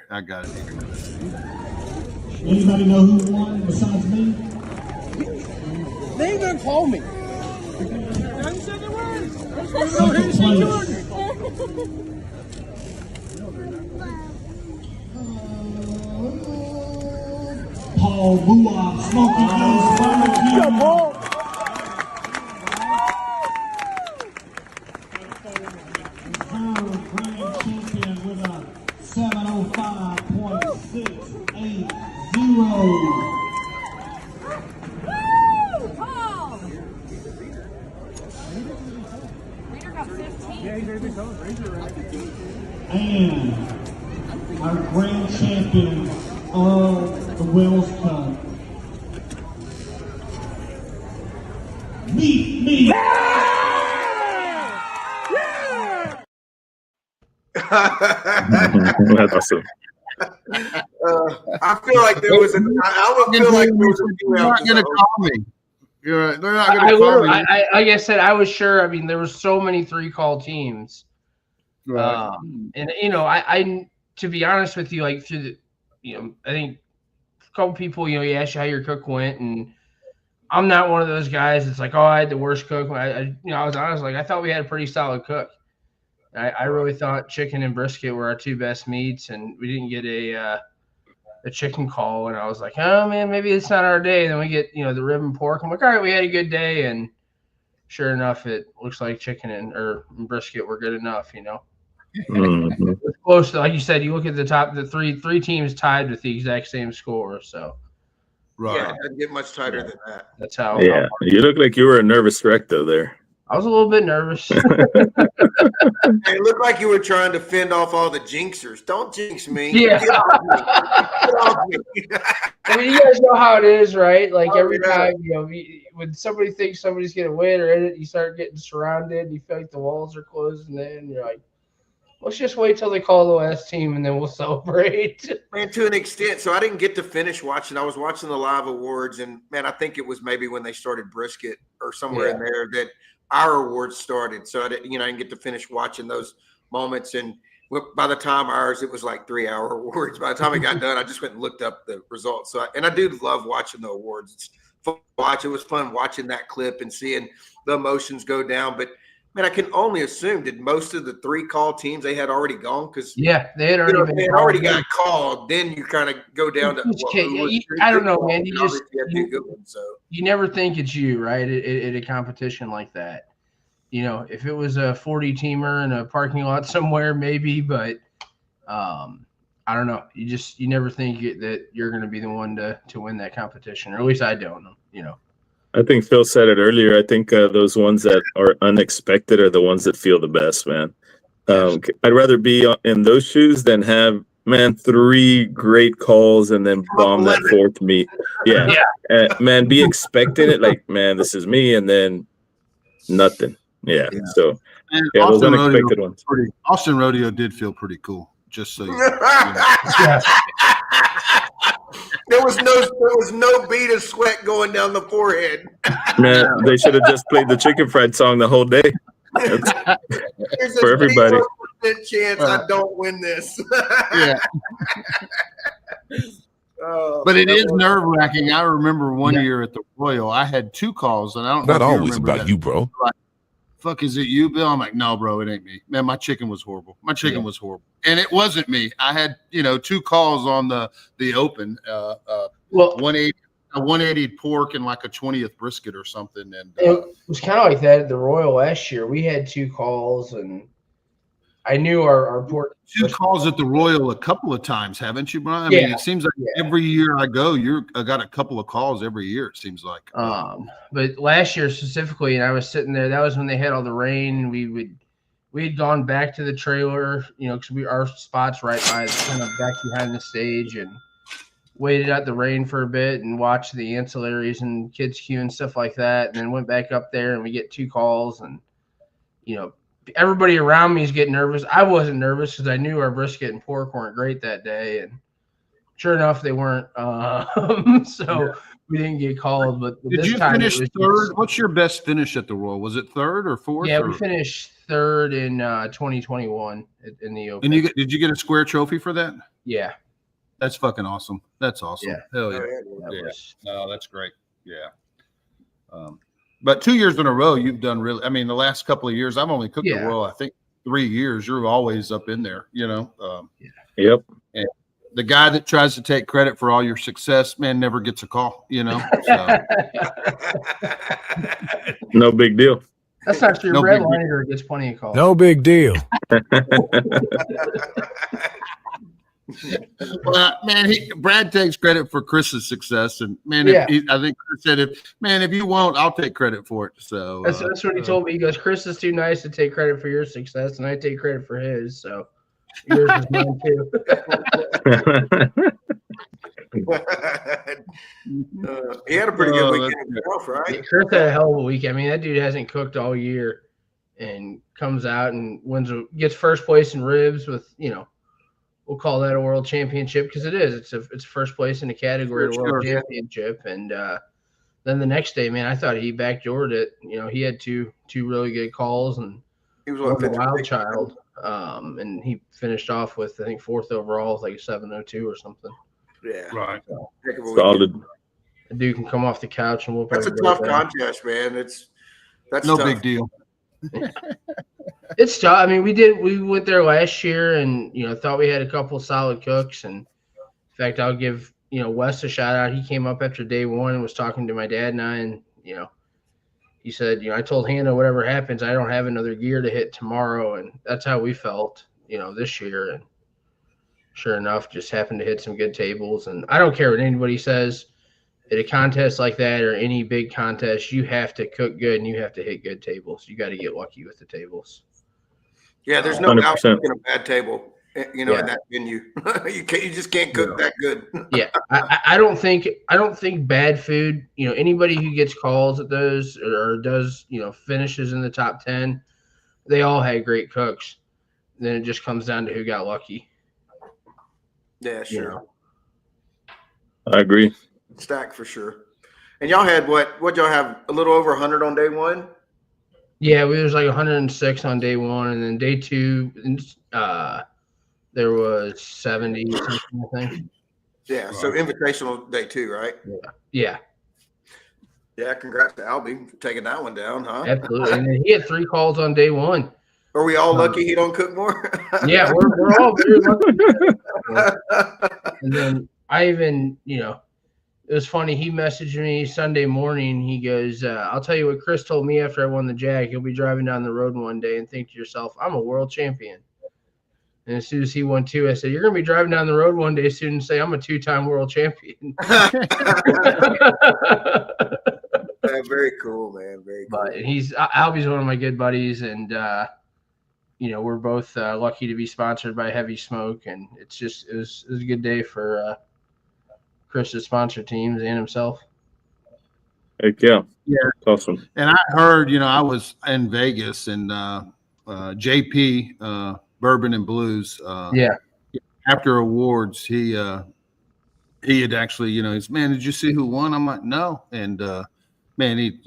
I got it here. Anybody know who won besides me? They ain't gonna call me. Paul Buoff, Smoky Joe's Barbecue. Come on. Third grand champion with a 705.680. And our grand champion of the Wells Cup. Meet me. That's awesome. I feel like there was a. I would feel like there was a few They're not going to episodes. call me. You're right. They're not going to call me. Like I said, I was sure. I mean, there were so many 3-call teams. Right. And I to be honest with you, like through the, I think a couple people, you asked you how your cook went, and I'm not one of those guys that's like, oh, I had the worst cook. I was honest, like I thought we had a pretty solid cook. I really thought chicken and brisket were our 2 best meats, and we didn't get a chicken call. And I was like, oh man, maybe it's not our day. And then we get the rib and pork. I'm like, all right, we had a good day, and sure enough, it looks like chicken and brisket were good enough. Mm-hmm. It's close to, like you said, you look at the top, the three teams tied with the exact same score. So Right. Yeah, it doesn't get much tighter than that. that's how. Yeah, you look like you were a nervous wreck though there. I was a little bit nervous. It looked like you were trying to fend off all the jinxers. Don't jinx me. Yeah. Get off me. Get off me. I mean, you guys know how it is, right? Like Oh, every yeah. time, when somebody thinks somebody's going to win or in it, you start getting surrounded. You feel like the walls are closing in. You're like, let's just wait till they call the last team and then we'll celebrate. Man, to an extent. So I didn't get to finish watching. I was watching the live awards, and man, I think it was maybe when they started brisket or somewhere in there that our awards started. So I didn't get to finish watching those moments. And by the time ours, it was like 3-hour awards. By the time it got done, I just went and looked up the results. So I do love watching the awards. It's fun to watch. It was fun watching that clip and seeing the emotions go down. But man, I can only assume, did most of the 3-call teams, they had already gone? Because Yeah, they had already been they had already got called. Then you kind of go down to I don't know, man. You just had two good ones, so. you never think it's you, right? At a competition like that. If it was a 40-teamer in a parking lot somewhere, maybe, but I don't know. You never think that you're going to be the one to win that competition, or at least I don't. I think Phil said it earlier. I think those ones that are unexpected are the ones that feel the best, man. I'd rather be in those shoes than have, 3 great calls and then bomb that 4th meet. Yeah. Man, be expecting it like, man, this is me, and then nothing. Yeah. So, And those Austin unexpected ones. Austin Rodeo did feel pretty cool. Just so you know. There was no bead of sweat going down the forehead. Man, they should have just played the chicken fried song the whole day. There's For everybody. 0% chance I don't win this. Yeah. But it is nerve wracking. I remember one year at the Royal, I had 2 calls, and I don't know Not if you always remember about that. you, bro. Like, fuck, is it you, Bill? I'm like, no, bro, it ain't me. Man, my chicken was horrible. My chicken was horrible. And it wasn't me. I had, 2 calls on the open, 180 pork and like a 20th brisket or something. And it was kind of like that at the Royal last year. We had 2 calls, and I knew our port. Two calls at the Royal a couple of times, haven't you, Brian? I Yeah, mean, it seems like every year I go, I got a couple of calls every year. It seems like. But last year specifically, and I was sitting there. That was when they had all the rain. And we had gone back to the trailer, because our spot's right by kind of back behind the stage, and waited out the rain for a bit and watched the ancillaries and kids queue and stuff like that, and then went back up there and we get two calls, and everybody around me is getting nervous. I wasn't nervous because I knew our brisket and pork weren't great that day, and sure enough, they weren't. We didn't get called. But did this you time finish third? What's your best finish at the Royal? Was it third or fourth? Yeah, we finished third in 2021 in the Open. And did you get a square trophy for that? Yeah. That's fucking awesome. That's awesome. Yeah. Hell yeah. No, that's great. Yeah. But 2 years in a row, you've done really. I mean, the last couple of years, I've only cooked the Royal, I think 3 years. You're always up in there, Yep. And the guy that tries to take credit for all your success, man, never gets a call, So. No big deal. That's not true. Brad Leininger gets plenty of calls. No big deal. Well, man, Brad takes credit for Chris's success, and man, I think Chris said, if you won't, I'll take credit for it. So that's what he told me. He goes, Chris is too nice to take credit for your success, and I take credit for his. So yours is mine too. He had a pretty good weekend himself, right? Chris had a hell of a week. I mean, that dude hasn't cooked all year, and comes out and gets first place in ribs with we'll call that a world championship because it is. It's first place in the category of world championship. And then the next day, man, I thought he backdoored it. He had two really good calls, and he was a wild child. And he finished off with, I think, fourth overall, like a 702 or something. Yeah, right. So, solid. The dude can come off the couch and whoop. That's a tough contest, man. That's no tough. big deal. It's tough. I mean, we went there last year and thought we had a couple solid cooks. And in fact, I'll give Wes a shout out. He came up after day one and was talking to my dad and I, and he said, I told Hannah, whatever happens, I don't have another gear to hit tomorrow. And that's how we felt this year. And sure enough, just happened to hit some good tables. And I don't care what anybody says. At a contest like that or any big contest, you have to cook good and you have to hit good tables. You got to get lucky with the tables. Yeah, there's no doubt cooking a bad table, in that venue. You just can't cook that good. Yeah, I don't think bad food. Anybody who gets calls at those or does finishes in the top 10, they all had great cooks. Then it just comes down to who got lucky. Yeah, sure. I agree. Stack for sure. And y'all had what y'all have a little over 100 on day one? Yeah, we was like 106 on day one, and then day two, there was 70 something, I think. Yeah, so invitational day two, right? Yeah. Yeah, congrats to Albie for taking that one down, huh? Absolutely. And then he had 3 calls on day one. Are we all lucky he don't cook more? Yeah, we're all very lucky. And then I even, it was funny. He messaged me Sunday morning. He goes, I'll tell you what Chris told me after I won the Jag. You'll be driving down the road one day and think to yourself, I'm a world champion. And as soon as he won 2, I said, you're going to be driving down the road one day soon and say, I'm a 2-time world champion. Yeah, very cool, man. Very cool. But Albie's one of my good buddies. And, we're both lucky to be sponsored by Heavy Smoke. And it was a good day for Chris's sponsor teams and himself. Heck yeah. Yeah. Awesome. And I heard, I was in Vegas and JP Bourbon and Blues. After awards, he had actually, he's, man, did you see who won? I'm like, no. And man,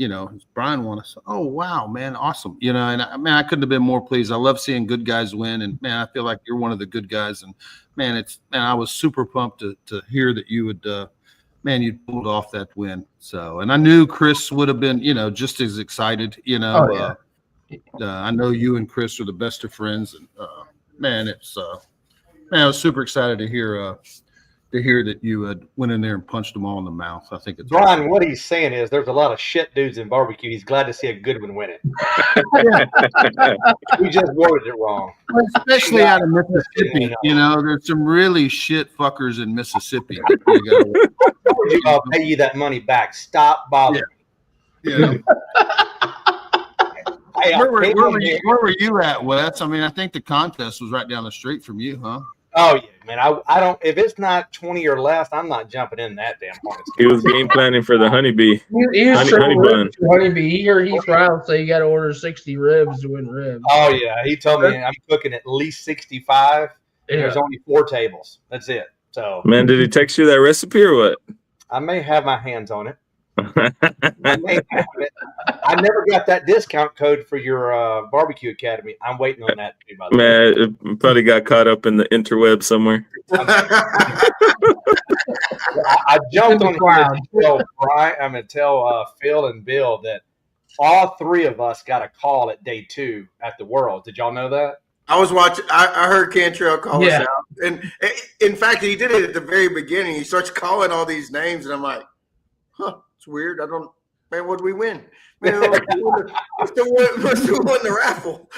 Brian won. I said, oh wow, man, awesome. And I couldn't have been more pleased. I love seeing good guys win, and man, I feel like you're one of the good guys. And man, I was super pumped to hear that you would, you pulled off that win. So, and I knew Chris would have been, just as excited. I know you and Chris are the best of friends, and I was super excited to hear to hear that you had went in there and punched them all in the mouth. I think it's Brian, what he's saying is there's a lot of shit dudes in barbecue. He's glad to see a good one win it. We just worded it wrong. Especially out of Mississippi. You know, there's some really shit fuckers in Mississippi. I'll pay you that money back. Stop bothering me. Yeah. Hey, where were you at, Wes? I mean, I think the contest was right down the street from you, huh? Oh yeah, man. I don't. If it's not 20 or less, I'm not jumping in that damn point. He was game planning for the honeybee. He was honey bun. Honeybee. He heard Heath Ryle say you got to order 60 ribs to win ribs. Oh yeah, he told me I'm cooking at least 65. And there's only 4 tables. That's it. So man, did he text you that recipe or what? I may have my hands on it. I may have it. I never got that discount code for your barbecue academy. I'm waiting on that too, by the way. Man, it probably got caught up in the interweb somewhere. I jumped on I'm going to tell Phil and Bill that all 3 of us got a call at day 2 at the World. Did y'all know that? I was watching. I heard Cantrell call us out, and in fact, he did it at the very beginning. He starts calling all these names, and I'm like, "Huh, it's weird. I don't, man. What did we win? Man, we're still won the raffle."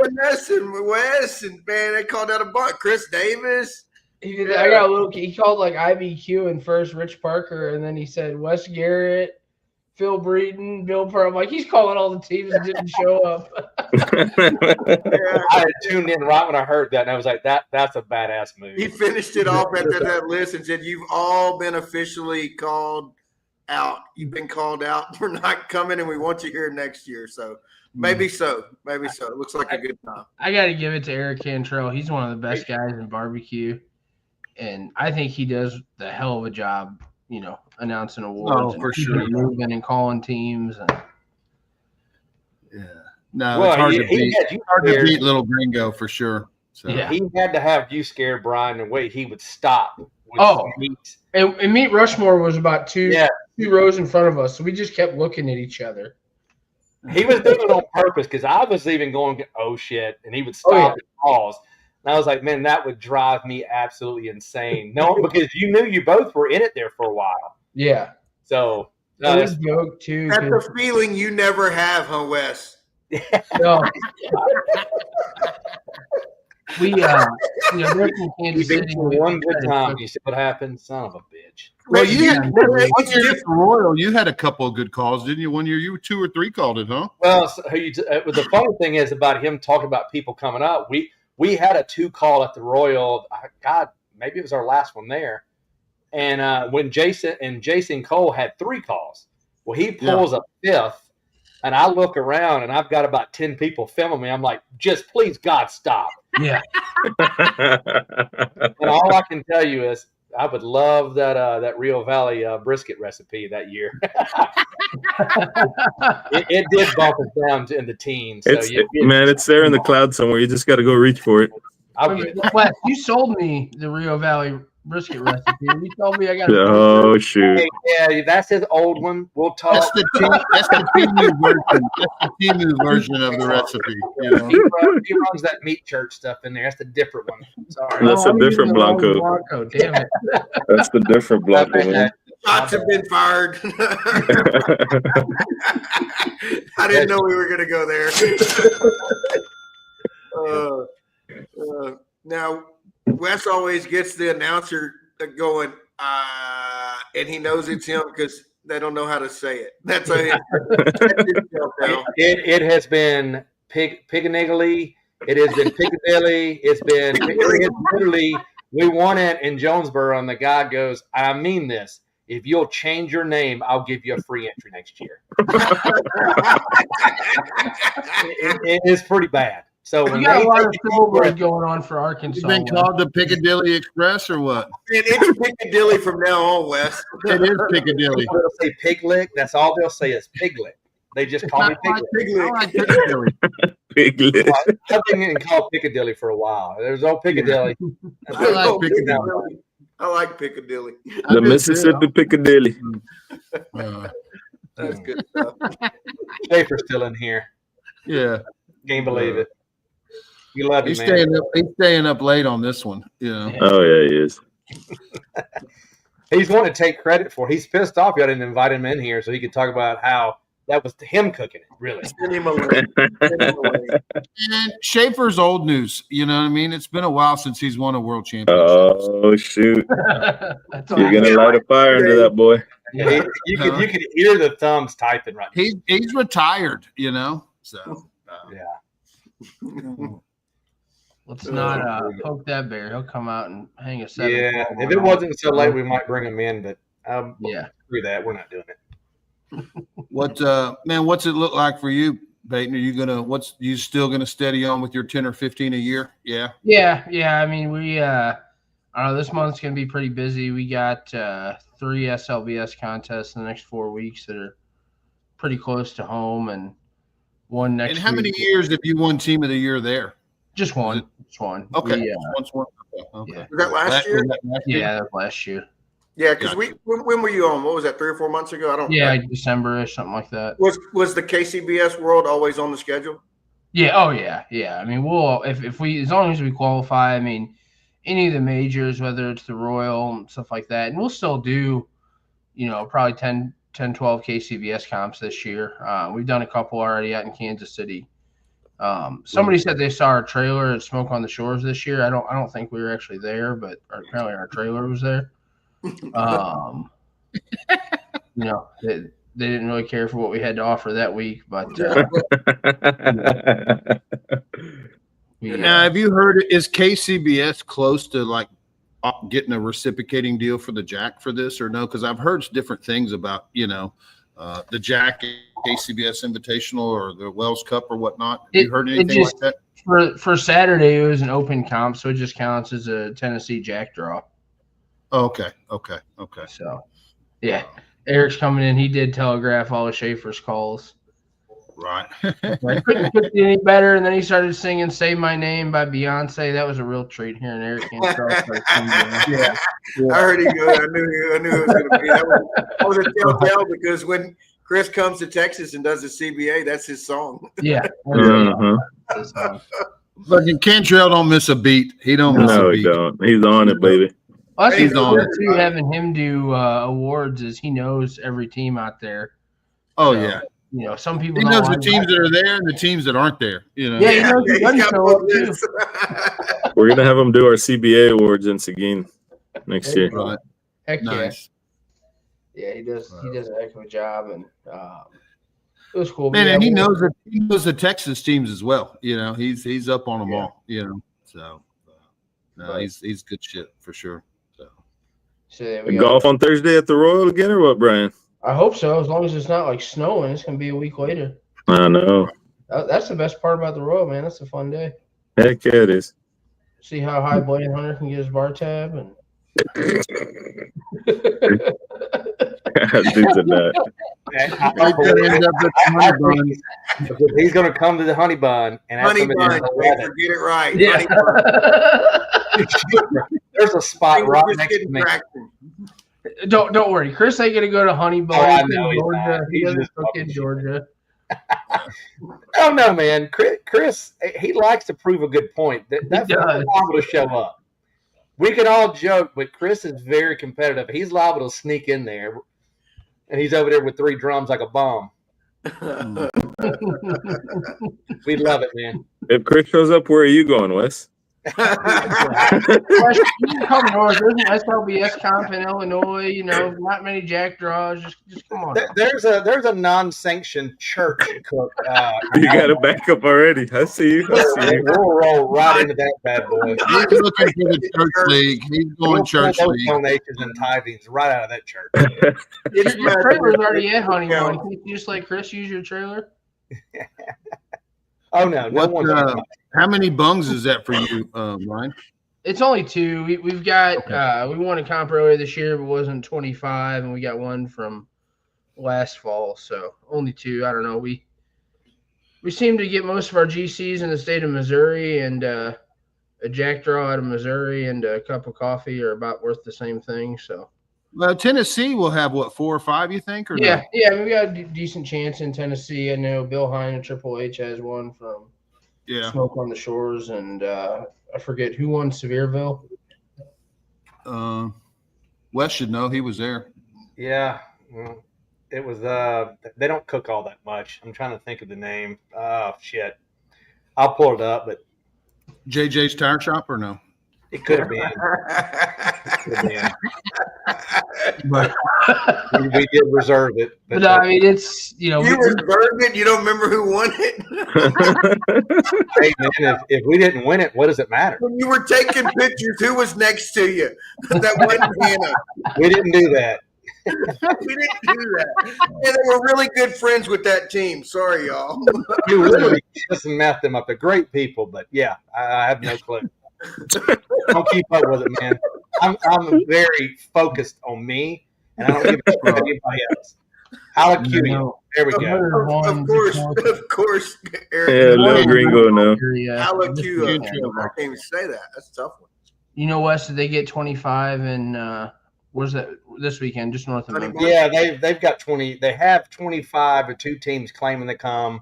Vanessa and Wes, and man, they called out a bunch. Chris Davis. He did. I got a little. He called like IBQ and first Rich Parker, and then he said Wes Garrett, Phil Breeden, Bill Pearl. I'm like, he's calling all the teams that didn't show up. I had tuned in right when I heard that, and I was like, that's a badass move. He finished it off after that list and said, "You've all been officially called out. You've been called out. We're not coming, and we want you here next year." So maybe so. Maybe so. It looks like a good time. I got to give it to Eric Cantrell. He's one of the best guys in barbecue, and I think he does the hell of a job, you know, announcing awards for sure, moving and calling teams. And yeah, no, it's hard to beat. Hard to beat Little Gringo for sure. So. Yeah, he had to have you scared, Brian, the way he would stop. Meat. And Meat Rushmore was about two rows in front of us, so we just kept looking at each other. He was doing it on purpose because I was even going, "Oh shit," and he would stop and pause. And I was like, "Man, that would drive me absolutely insane." No, because you knew you both were in it there for a while. Yeah. So that's joke too. That's a feeling you never have, huh, Wes? No. We there's some Kansas City. One good time. You see what happened? Son of a bitch. Well, you had Royal. You had a couple of good calls, didn't you? One year, you 2 or 3 called it, huh? Well, the funny thing is about him talking about people coming up. We had a 2 call at the Royal. God, maybe it was our last one there. And when Jason Cole had 3 calls, well, he pulls a 5th, and I look around and I've got about 10 people filming me. I'm like, just please, God, stop. Yeah. And all I can tell you is I would love that Rio Valley brisket recipe that year. it did bump us down in the teens. So it's there in the cloud somewhere. You just got to go reach for it. Wes, you sold me the Rio Valley brisket recipe. You told me I got. Oh shoot! Hey, yeah, that's his old one. We'll talk. That's the Timu version. That's the Timu version of the recipe. You know? He runs that meat church stuff in there. That's the different one. Sorry, that's a different Blanco. Damn it! That's the different Blanco. Man. Shots have been fired. I didn't know we were going to go there. Now, Wes always gets the announcer going, and he knows it's him because they don't know how to say it. That's how it has been Pigginiggly. It has been Piccadilly. It's literally, we won it in Jonesboro, and the guy goes, "I mean this. If you'll change your name, I'll give you a free entry next year." It is pretty bad. So we got a lot of civil wars going on for Arkansas. You've been called the Piccadilly Express or what? It's Piccadilly from now on, Wes. It is Piccadilly. They'll say Piglet. That's all they'll say is Piglet. They just call me Piglet. I like Piccadilly. Piglet. I've been called Piccadilly for a while. There's old Piccadilly. I like Piccadilly. I like Piccadilly. The Mississippi Piccadilly. That's good stuff. Schaefer's still in here. Yeah. Can't believe it. You love He's it, man. staying up late on this one. Yeah. Oh yeah, he is. He's wanting to take credit for it. He's pissed off y'all didn't invite him in here so he could talk about how that was him cooking it, really. Send him away. Send him away. And Schaefer's old news. You know what I mean? It's been a while since he's won a world championship. Oh shoot! That's all You're gonna light a fire under that boy. Yeah, you could hear the thumbs typing right now. He's retired, you know. So Yeah. Let's not poke that bear. He'll come out and hang a 7. Yeah. If it wasn't so late, we might bring him in, but Yeah. screw that. We're not doing it. what's it look like for you, Peyton? Are you still gonna steady on with your 10 or 15 a year? Yeah. Yeah. I mean, we I don't know, this month's gonna be pretty busy. We got 3 SLBS contests in the next 4 weeks that are pretty close to home, and one next And how many week. years have you won Team of the Year there? Just one. Just one. Okay. We, Once one. Okay. yeah. Was that last year? Was that last year? Yeah, that was last year. Yeah, because when were you on? What was that? 3 or 4 months ago? I don't. Yeah, December-ish, something like that. Was the KCBS World always on the schedule? Yeah. Oh, yeah. I mean, we'll if we as long as we qualify. I mean, any of the majors, whether it's the Royal and stuff like that, and we'll still do, probably 10, 12 KCBS comps this year. We've done a couple already out in Kansas City. Somebody said they saw our trailer at Smoke on the Shores this year. I don't think we were actually there, but apparently our trailer was there. They didn't really care for what we had to offer that week, but Now, have you heard? Is KCBS close to like getting a reciprocating deal for the Jack for this or no? Because I've heard different things about the Jack KCBS Invitational or the Wells Cup or whatnot. Have you heard anything like that? For Saturday, it was an open comp, so it just counts as a Tennessee Jack draw. Okay. So, yeah, Eric's coming in. He did telegraph all of Schaefer's calls. Right. I couldn't get any better, and then he started singing "Say My Name" by Beyonce. That was a real treat hearing Eric Cantrell start singing. Yeah. I heard he good. I knew it was going to be. That was a telltale because when Chris comes to Texas and does the CBA, that's his song. Yeah. Fucking Cantrell don't miss a beat. He don't miss a No, beat. he don't. He's on it, baby. Well, that's He's cool on it. too, having him do awards is he knows every team out there. Oh So, yeah. Some people He knows don't the teams that are there and the teams that aren't there. Yeah, he knows who doesn't show up too. We're gonna have him do our CBA awards in Shiggin next year. Right. Heck Nice. yeah. He does a heck of a job, and it was cool. Man, But and he yeah, knows the Texas teams as well. He's up on them all. So he's good shit for sure. so yeah, we got- Golf on Thursday at the Royal again, or what, Brian? I hope so. As long as it's not like snowing, it's gonna be a week later. I know. That's the best part about the Royal, man. That's a fun day. Heck yeah, it is. See how high Blaine Hunter can get his bar tab, and Dudes are that. He's going to come to the Honey Bun and ask Honey him if bun. he's Wait, 11. get it right. Yeah. Honey bun. There's a spot Fingers right just next to getting me. traction. don't worry. Chris ain't gonna go to Honey Bun. Oh, I in know he's Georgia. not. He He's doesn't just cook in talking Georgia. Oh no, man! Chris, he likes to prove a good point. That's does. liable to show up. We can all joke, but Chris is very competitive. He's liable to sneak in there, and he's over there with 3 drums like a bomb. We love it, man. If Chris shows up, where are you going, Wes? You can come north. There's an SLBS comp in Illinois. Not many jack draws. Just come on. There's a non-sanctioned church cook. You got a backup already. I see you. We'll roll right into that bad boy. He's looking for the church league. He's going We'll church pull those league. donations and tithings right out of that church. Your trailer's already at Honey Bun. Can you just let Chris use your trailer? Oh no! No one. How many bungs is that for you, Ryan? It's only 2. We've got we won a comp earlier this year, but wasn't 25, and we got one from last fall. So only 2. I don't know. We seem to get most of our GCs in the state of Missouri, and a jack draw out of Missouri and a cup of coffee are about worth the same thing. So. Well, Tennessee will have 4 or 5, you think, or Yeah, we got a decent chance in Tennessee. I know Bill Hine at Triple H has one from Yeah. Smoke on the Shores, and I forget who won Sevierville. Wes should know. He was there. Yeah. Well, it was they don't cook all that much. I'm trying to think of the name. Oh shit. I'll pull it up, but JJ's Tire Shop or no? it could have been. But we did reserve it. But I mean, it's you reserved it. You don't remember who won it? Hey man, if we didn't win it, what does it matter? When you were taking pictures, who was next to you? That wasn't Hannah. We didn't do that. We didn't do that. And they were really good friends with that team. Sorry, y'all. We literally just met them up. They're great people, but yeah, I have no clue. Don't keep up with it, man. I'm very focused on me, and I don't give a shit about anybody else. Allocution. There we go. Of course. Eric. Yeah, little gringo now. Allocution. I can't even say that. That's a tough one. You know, Wes, did they get 25 and where's that this weekend? Just north of Memphis. Yeah, they've got 20. They have 25 or 2 teams claiming to come,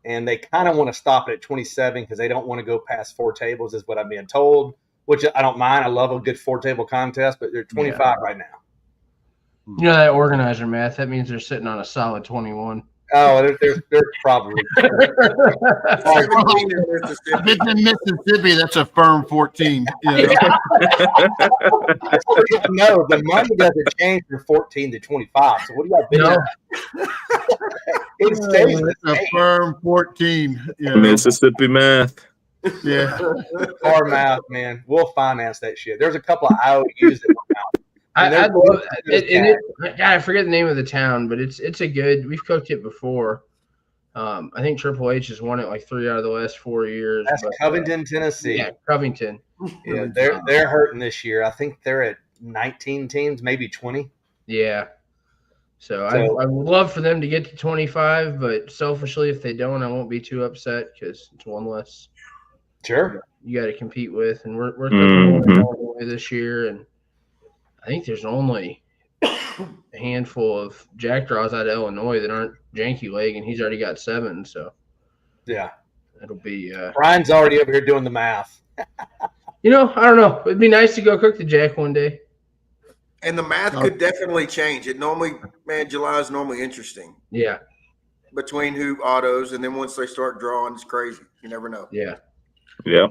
and they kind of want to stop it at 27 because they don't want to go past 4 tables, is what I'm being told. Which I don't mind. I love a good 4-table contest, but they're 25 right now. You know that organizer math. That means they're sitting on a solid 21. Oh, they're probably. If it's in Mississippi, that's a firm 14. You know? No, the money doesn't change from 14 to 25. So what do y'all do? It stays the a same. firm 14. You know? Mississippi math. Yeah. Car math, man. We'll finance that shit. There's a couple of IOUs that went out. I love it. God, I forget the name of the town, but it's a good. We've cooked it before. I think Triple H has won it like 3 out of the last 4 years. That's Covington, Tennessee. Yeah, Covington. Yeah, they're hurting this year. I think they're at 19 teams, maybe 20. Yeah. So I would love for them to get to 25, but selfishly, if they don't, I won't be too upset because it's one less. Sure. You got to compete with, and we're cooking Illinois this year, and I think there's only a handful of jack draws out of Illinois that aren't janky leg, and he's already got 7. So yeah, it'll be. Brian's already over here doing the math. You know, I don't know. It'd be nice to go cook the jack one day. And the math could definitely change. July is normally interesting. Yeah. Between who autos, and then once they start drawing, it's crazy. You never know. Yeah. Yeah,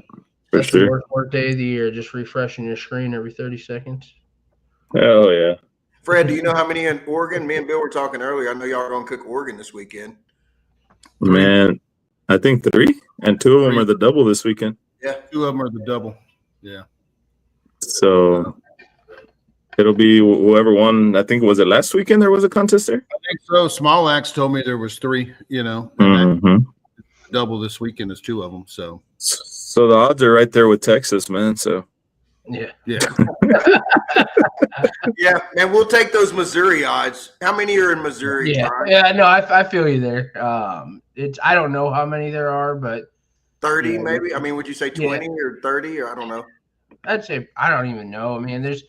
for That's the sure. worst day of the year, just refreshing your screen every 30 seconds. Oh, yeah. Fred, do you know how many in Oregon? Me and Bill were talking earlier. I know y'all are going to cook Oregon this weekend. Man, I think 3, and 2 of them are the double this weekend. Yeah. 2 of them are the double. Yeah. So it'll be whoever won. I think was it last weekend there was a contest there? I think so. Small Axe told me there was 3, you know. Double this weekend is 2 of them. So the odds are right there with Texas, man. So yeah. Yeah, and we'll take those Missouri odds. How many are in Missouri? Yeah, Brian? yeah, no, I feel you there. I don't know how many there are, but 30 maybe. I mean, would you say 20 or 30 or I don't know? I'd say I don't even know. I mean, there's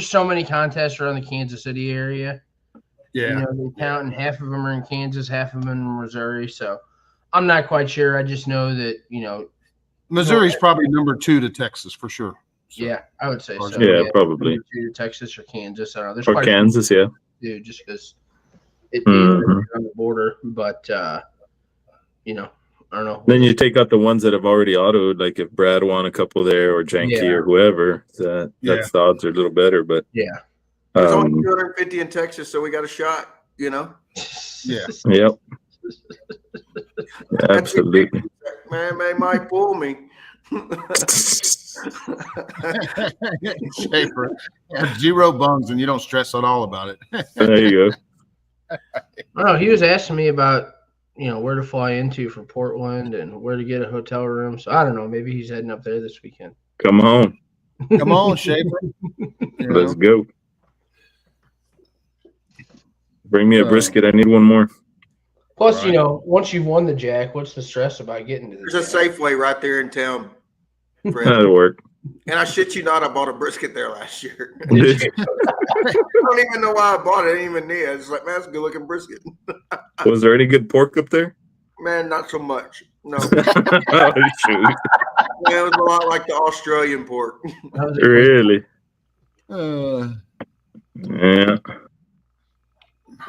so many contests around the Kansas City area. yeah. You know, they count, and half of them are in Kansas, half of them in Missouri. So I'm not quite sure. I just know that, you know, Missouri's probably number 2 to Texas for sure. So, yeah, I would say so. Yeah, probably. Either Texas or Kansas. I don't know. There's or quite Kansas, yeah. do just because it being on the border, but you know, I don't know. Then you take out the ones that have already autoed, like if Brad won a couple there or Janky or whoever, that's the odds are a little better. But yeah, There's only 250 in Texas, so we got a shot, you know? Yeah. Yep. Absolutely. Man, they might pull me. Schaefer. Yeah, 0 buns, and you don't stress at all about it. There you go. Oh, he was asking me about, you know, where to fly into for Portland and where to get a hotel room. So I don't know. Maybe he's heading up there this weekend. Come home. Come on, Schaefer. You Let's know? go. Bring me a brisket. I need one more. Plus, you know, once you've won the jack, what's the stress about getting to the There's a jack? Safeway right there in town. Fred. That'll work. And I shit you not, I bought a brisket there last year. I don't even know why I bought it. I didn't even need it. I was like, man, that's a good looking brisket. Was there any good pork up there? Man, not so much. No. Oh, shoot. Man, it was a lot like the Australian pork. Really? Yeah.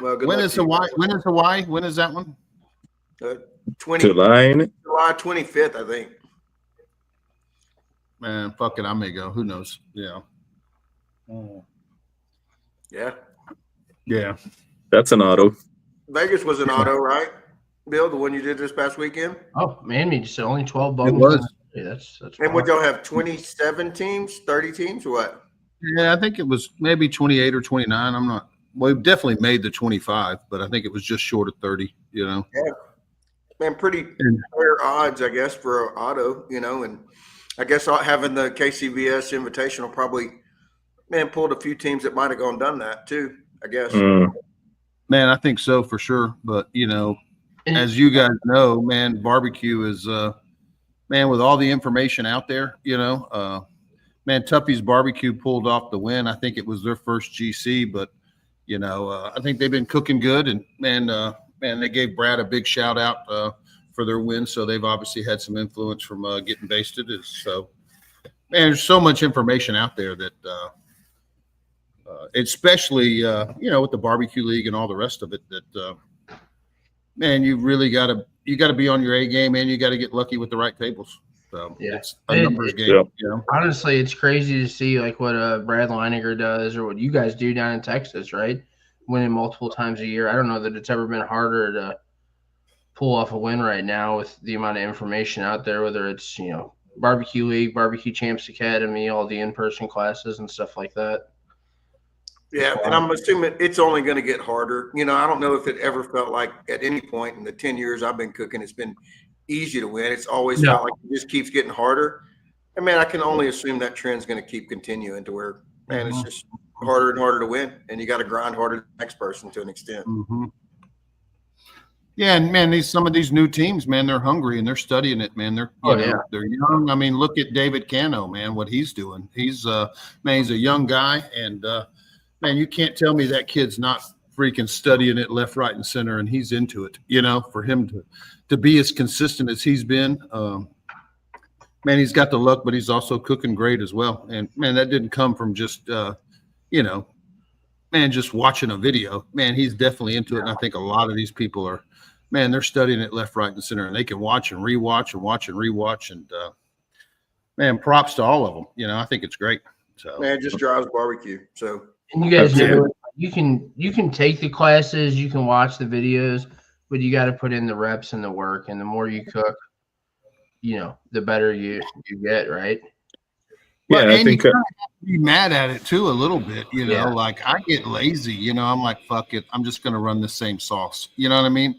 Well, good When luck is to you. Hawaii? When is Hawaii? When is that one? 20 July, ain't it? July 25th, I think. Man, fuck it, I may go. Who knows? Yeah. Yeah. Yeah. That's an auto. Vegas was an auto, right? Bill, the one you did this past weekend? Oh, man, just only 12 It bums. was. Yeah, that's And would y'all have 27 teams, 30 teams, or what? Yeah, I think it was maybe 28 or 29. I'm not. Well, we definitely made the 25, but I think it was just short of 30. You know. Yeah. Man, pretty fair odds, I guess, for an auto. You know, and I guess having the KCBS Invitational probably, man, pulled a few teams that might have gone done that too. I guess. Man, I think so for sure. But you know, as you guys know, man, barbecue is man, with all the information out there, you know, man, Tuffy's Barbecue pulled off the win. I think it was their first GC, but you know, I think they've been cooking good, and man, they gave Brad a big shout out for their win. So they've obviously had some influence from getting basted. So, man, there's so much information out there that, especially you know, with the barbecue league and all the rest of it, that man, you really got to be on your A game, and you got to get lucky with the right tables. So Yeah. it's a numbers game. Yeah. You know? Honestly, it's crazy to see like what Brad Leininger does or what you guys do down in Texas, right? Winning multiple times a year. I don't know that it's ever been harder to pull off a win right now with the amount of information out there, whether it's, you know, Barbecue League, Barbecue Champs Academy, all the in-person classes and stuff like that. Yeah, and I'm assuming it's only going to get harder. You know, I don't know if it ever felt like at any point in the 10 years I've been cooking, it's been easy to win. It's always felt like it just keeps getting harder. And man, I can only assume that trend's going to keep continuing to where, man, it's just harder and harder to win, and you got to grind harder than the next person to an extent. Yeah, and man, some of these new teams, man, they're hungry and they're studying it, man. They're they're young. I mean, look at David Cano, man, what he's doing. He's man, he's a young guy, and man, you can't tell me that kid's not freaking studying it left, right, and center, and he's into it. You know, for him to be as consistent as he's been, man, he's got the luck, but he's also cooking great as well. And man, that didn't come from just you know, man, just watching a video. Man, he's definitely into it, and I think a lot of these people are. Man, they're studying it left, right, and center, and they can watch and rewatch and watch and rewatch. And man, props to all of them. You know, I think it's great. So man, it just drives barbecue. So and you guys know you can take the classes, you can watch the videos, but you got to put in the reps and the work. And the more you cook, you know, the better you get, right? Yeah, and you kind of have to be mad at it too a little bit. You know, like I get lazy. You know, I'm like, fuck it, I'm just going to run the same sauce. You know what I mean?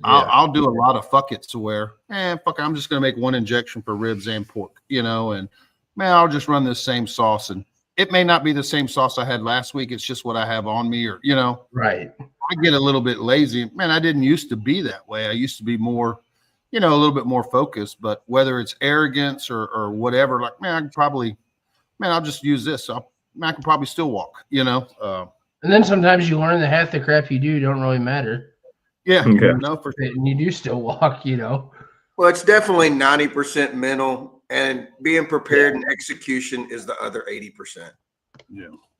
I'll do a lot of fuck it to where, fuck it, I'm just going to make one injection for ribs and pork, you know, and man, I'll just run this same sauce, and it may not be the same sauce I had last week. It's just what I have on me, or, you know, right. I get a little bit lazy, man. I didn't used to be that way. I used to be more, you know, a little bit more focused, but whether it's arrogance or whatever, like, man, I can probably, man, I'll just use this. I can probably still walk, you know? And then sometimes you learn that half the crap you do don't really matter. Yeah, no, for sure. And you do still walk, you know. Well, it's definitely 90% mental, and being prepared and execution is the other 80%.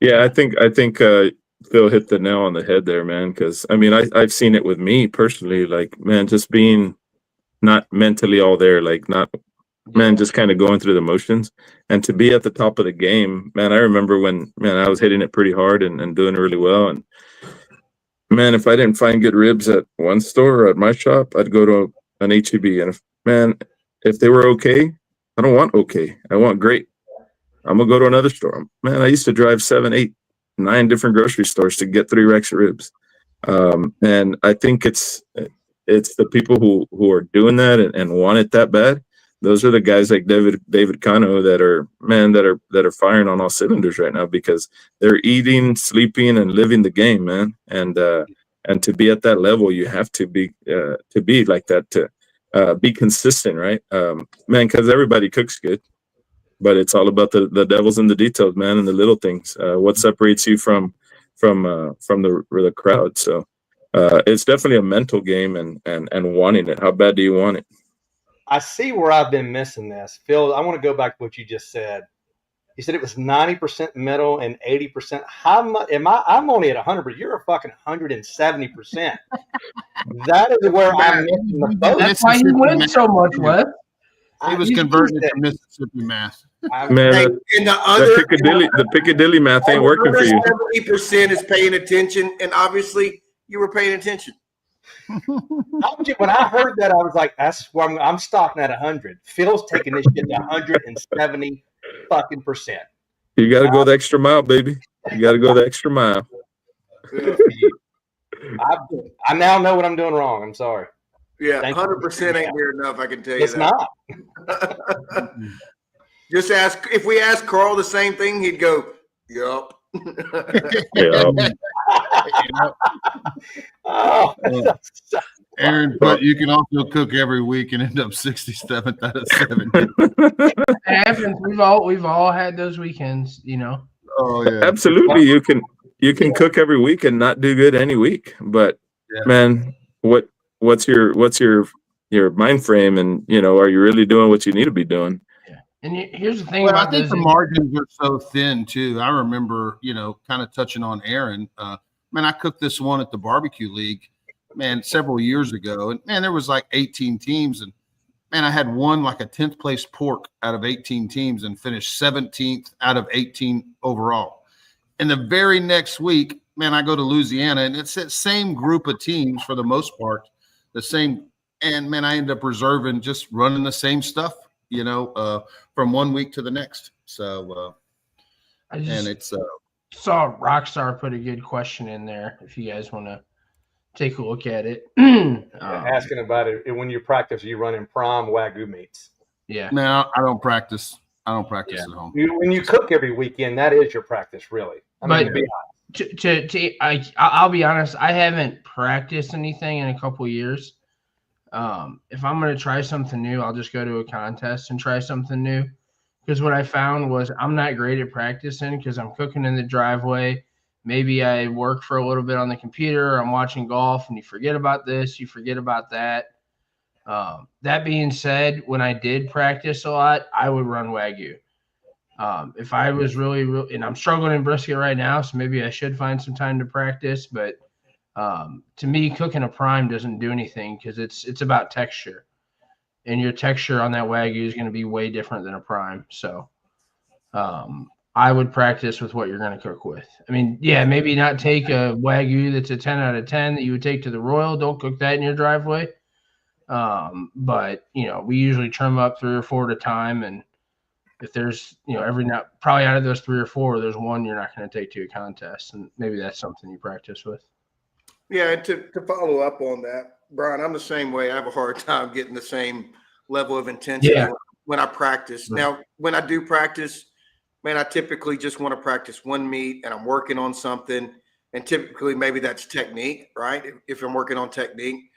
Yeah, I think Phil hit the nail on the head there, man. Because I mean, I've seen it with me personally. Like, man, just being not mentally all there, like not, man, just kind of going through the motions, and to be at the top of the game, man. I remember when, man, I was hitting it pretty hard and doing really well, and man, if I didn't find good ribs at one store or at my shop, I'd go to an HEB. And if they were okay, I don't want okay. I want great. I'm going to go to another store. Man, I used to drive 7, 8, 9 different grocery stores to get 3 racks of ribs. And I think it's the people who are doing that and want it that bad. Those are the guys like David Cano that are firing on all cylinders right now, because they're eating, sleeping, and living the game, man. And to be at that level, you have to be like that, to be consistent, right? Man, because everybody cooks good, but it's all about the devil's in the details, man, and the little things. What separates you from the crowd? So it's definitely a mental game and wanting it. How bad do you want it? I see where I've been missing this. Phil, I want to go back to what you just said. He said it was 90% metal and 80%. How much am I? I'm only at 100, but you're a fucking 170%. That is where I'm missing the boat. That's why he wins so much, Wes. He was converting it to Mississippi math. Man, Hey, and the Piccadilly math ain't working for you. 70% is paying attention, and obviously you were paying attention. When I heard that, I was like, "That's why I'm stopping at 100." Phil's taking this shit to 170 fucking percent. You got to go the extra mile, baby. You got to go the extra mile. I now know what I'm doing wrong. I'm sorry. Yeah, Thank 100% ain't near enough. I can tell you It's that. not. Just ask if we asked Carl the same thing, he'd go, "Yup." Yeah. Oh, Aaron, but you can also cook every week and end up 67th out of 70. It happens. We've all had those weekends, you know. Oh yeah, Absolutely. You can cook every week and not do good any week. But man, what's your mind frame, and are you really doing what you need to be doing? And here's the thing Well, about I think those the margins are so thin too. I remember, kind of touching on Aaron. Man, I cooked this one at the barbecue league, man, several years ago, and man, there was like 18 teams, and man, I had won like a 10th place pork out of 18 teams and finished 17th out of 18 overall. And the very next week, man, I go to Louisiana, and it's that same group of teams for the most part, the same. And man, I end up reserving, just running the same stuff, from one week to the next. So, I just and it's saw Rockstar put a good question in there. If you guys want to take a look at it, asking about it when you practice, you running prime Wagyu meats. Yeah, man, I don't practice. I don't practice at home. When you cook every weekend, that is your practice, really. I mean, to be honest. I'll be honest. I haven't practiced anything in a couple years. If I'm going to try something new, I'll just go to a contest and try something new. Because what I found was I'm not great at practicing because I'm cooking in the driveway. Maybe I work for a little bit on the computer. I'm watching golf, and you forget about this, you forget about that. That being said, when I did practice a lot, I would run Wagyu. If I was really, and I'm struggling in brisket right now, so maybe I should find some time to practice. But to me, cooking a prime doesn't do anything because it's about texture, and your texture on that Wagyu is going to be way different than a prime. So I would practice with what you're going to cook with. I mean, yeah, maybe not take a Wagyu that's a 10 out of 10 that you would take to the Royal. Don't cook that in your driveway. But we usually trim up 3 or 4 at a time, and if there's probably out of those 3 or 4, there's one you're not going to take to a contest, and maybe that's something you practice with. Yeah, and to follow up on that, Brian, I'm the same way. I have a hard time getting the same level of intensity when I practice. Right. Now, when I do practice, man, I typically just want to practice one meat, and I'm working on something, and typically maybe that's technique, right? If I'm working on technique.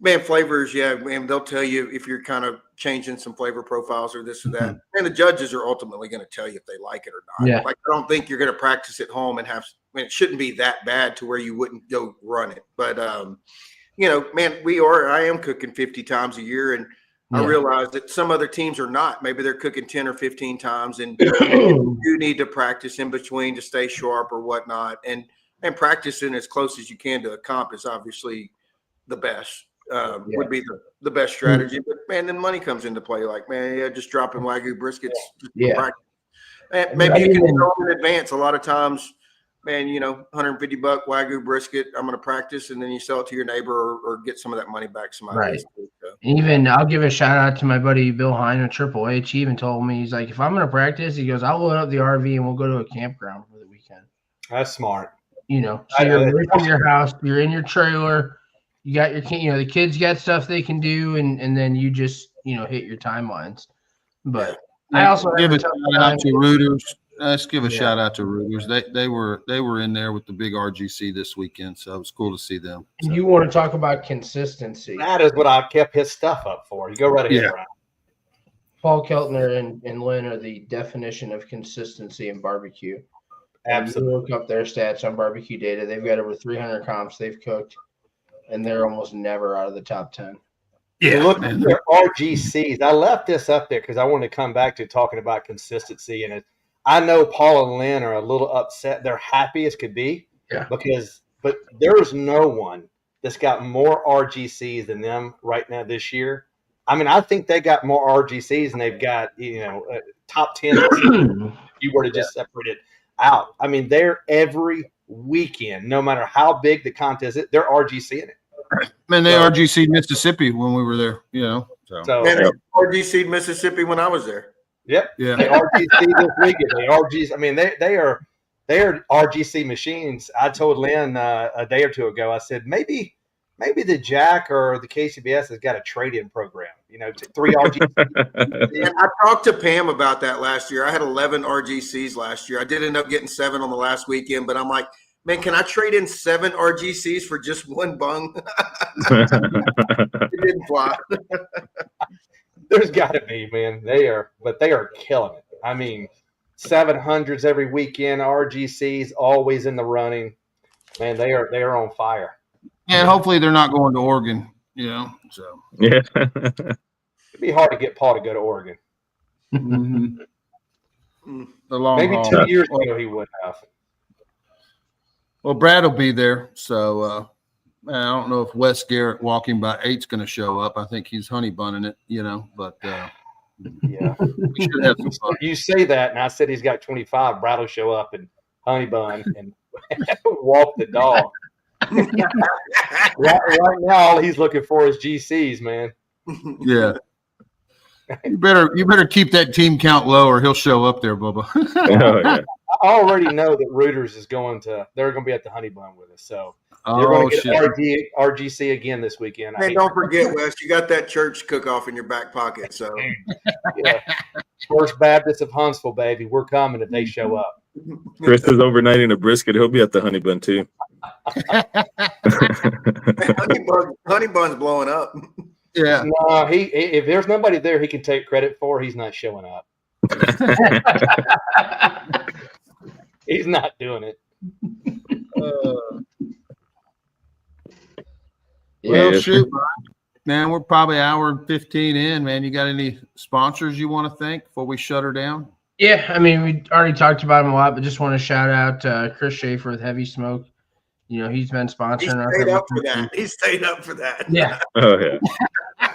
Man, flavors, man, they'll tell you if you're kind of changing some flavor profiles or this or that. And the judges are ultimately going to tell you if they like it or not. Yeah. Like, I don't think you're going to practice at home and it shouldn't be that bad to where you wouldn't go run it. But, man, I am cooking 50 times a year, and I realize that some other teams are not. Maybe they're cooking 10 or 15 times, and you need to practice in between to stay sharp or whatnot. And practicing as close as you can to a comp is obviously the best. Would be the best strategy, but man, then money comes into play. Like, man, just dropping Wagyu briskets. And maybe you can know in advance. A lot of times, man, $150 Wagyu brisket. I'm going to practice, and then you sell it to your neighbor or get some of that money back. Right. Even I'll give a shout out to my buddy Bill Hine at Triple H. He even told me, he's like, if I'm going to practice, he goes, I'll load up the RV and we'll go to a campground for the weekend. That's smart. So you're away from your house, you're in your trailer. You got your the kids got stuff they can do, and then you just hit your timelines. But I also give a shout out to Rooters. Let's give a shout out to Rooters. They were in there with the big RGC this weekend, so it was cool to see them. So. You want to talk about consistency? That is what I kept his stuff up for. You go right ahead, Brian. Paul Keltner and Lynn are the definition of consistency in barbecue. Absolutely. Look up their stats on barbecue data. They've got over 300 comps they've cooked, and they're almost never out of the top 10. Yeah, look at their RGCs. I left this up there because I wanted to come back to talking about consistency, and I know Paul and Lynn are a little upset. They're happy as could be. Yeah. But there's no one that's got more RGCs than them right now this year. I mean, I think they got more RGCs than they've got, top 10. If you were to just separate it out. I mean, they're every weekend, no matter how big the contest is, they're RGC in it. Man, they RGC Mississippi when we were there, So Man, they RGC Mississippi when I was there. Yep. Yeah. They RGC this weekend. They RGC. I mean, they are RGC machines. I told Lynn a day or two ago. I said maybe the Jack or the KCBS has got a trade-in program. 3 RGCs. And I talked to Pam about that last year. I had 11 RGCs last year. I did end up getting 7 on the last weekend, but I'm like, man, can I trade in 7 RGCs for just one bung? It didn't fly. There's got to be, man. They are killing it. I mean, 700s every weekend, RGCs always in the running. Man, they are on fire. And hopefully they're not going to Oregon, So Yeah. It'd be hard to get Paul to go to Oregon. the long Maybe haul. 2 years ago he would have. Well, Brad will be there, so I don't know if Wes Garrett walking by 8's going to show up. I think he's honey bunning it, But Yeah, we should have some fun. you say that, and I said he's got 25. Brad will show up and honey bun and walk the dog. right now, all he's looking for is GCs, man. Yeah. You better keep that team count low, or he'll show up there, Bubba. Oh, yeah. I already know that Reuters they're going to be at the honey bun with us. So they're going to get RGC again this weekend. Hey, don't forget, Wes, you got that church cook-off in your back pocket. So, yeah. First Baptist of Huntsville, baby. We're coming if they show up. Chris is overnighting a brisket. He'll be at the honey bun too. honey bun's blowing up. Yeah. No, if there's nobody there he can take credit for, he's not showing up. He's not doing it. Well, shoot, man, we're probably an hour and 15 in, man. You got any sponsors you want to thank before we shut her down? Yeah, I mean, we already talked about him a lot, but just want to shout out Chris Schaefer with Heavy Smoke. He's been sponsoring us. He stayed up for that. Yeah. Oh, yeah.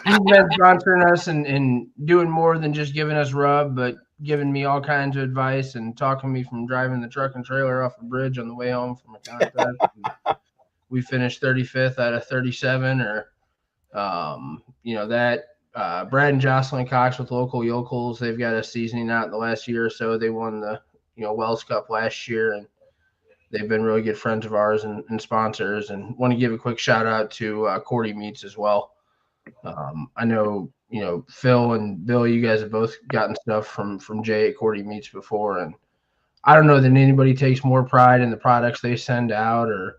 He's been sponsoring us and doing more than just giving us rub, but giving me all kinds of advice and talking me from driving the truck and trailer off a bridge on the way home from a contest. We finished 35th out of 37, or that. Brad and Jocelyn Cox with Local Yokels, they've got a seasoning out in the last year or so. They won the Wells Cup last year, and they've been really good friends of ours and sponsors. And want to give a quick shout out to Cordy Meats as well. I know Phil and Bill, you guys have both gotten stuff from Jay at Cordy Meats before, and I don't know that anybody takes more pride in the products they send out, or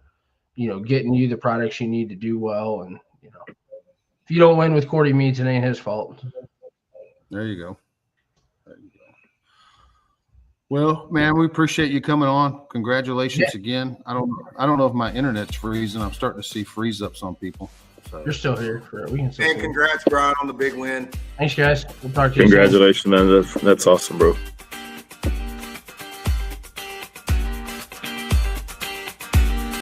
getting you the products you need to do well. And if you don't win with Cordy Meats, it ain't his fault. There you go. Well, man, we appreciate you coming on. Congratulations again. I don't know if my internet's freezing. I'm starting to see freeze ups on people. So. You're still here for it. We can still And congrats, Brian, on the big win. Thanks, guys. We'll talk to you Congratulations, man. That's awesome, bro.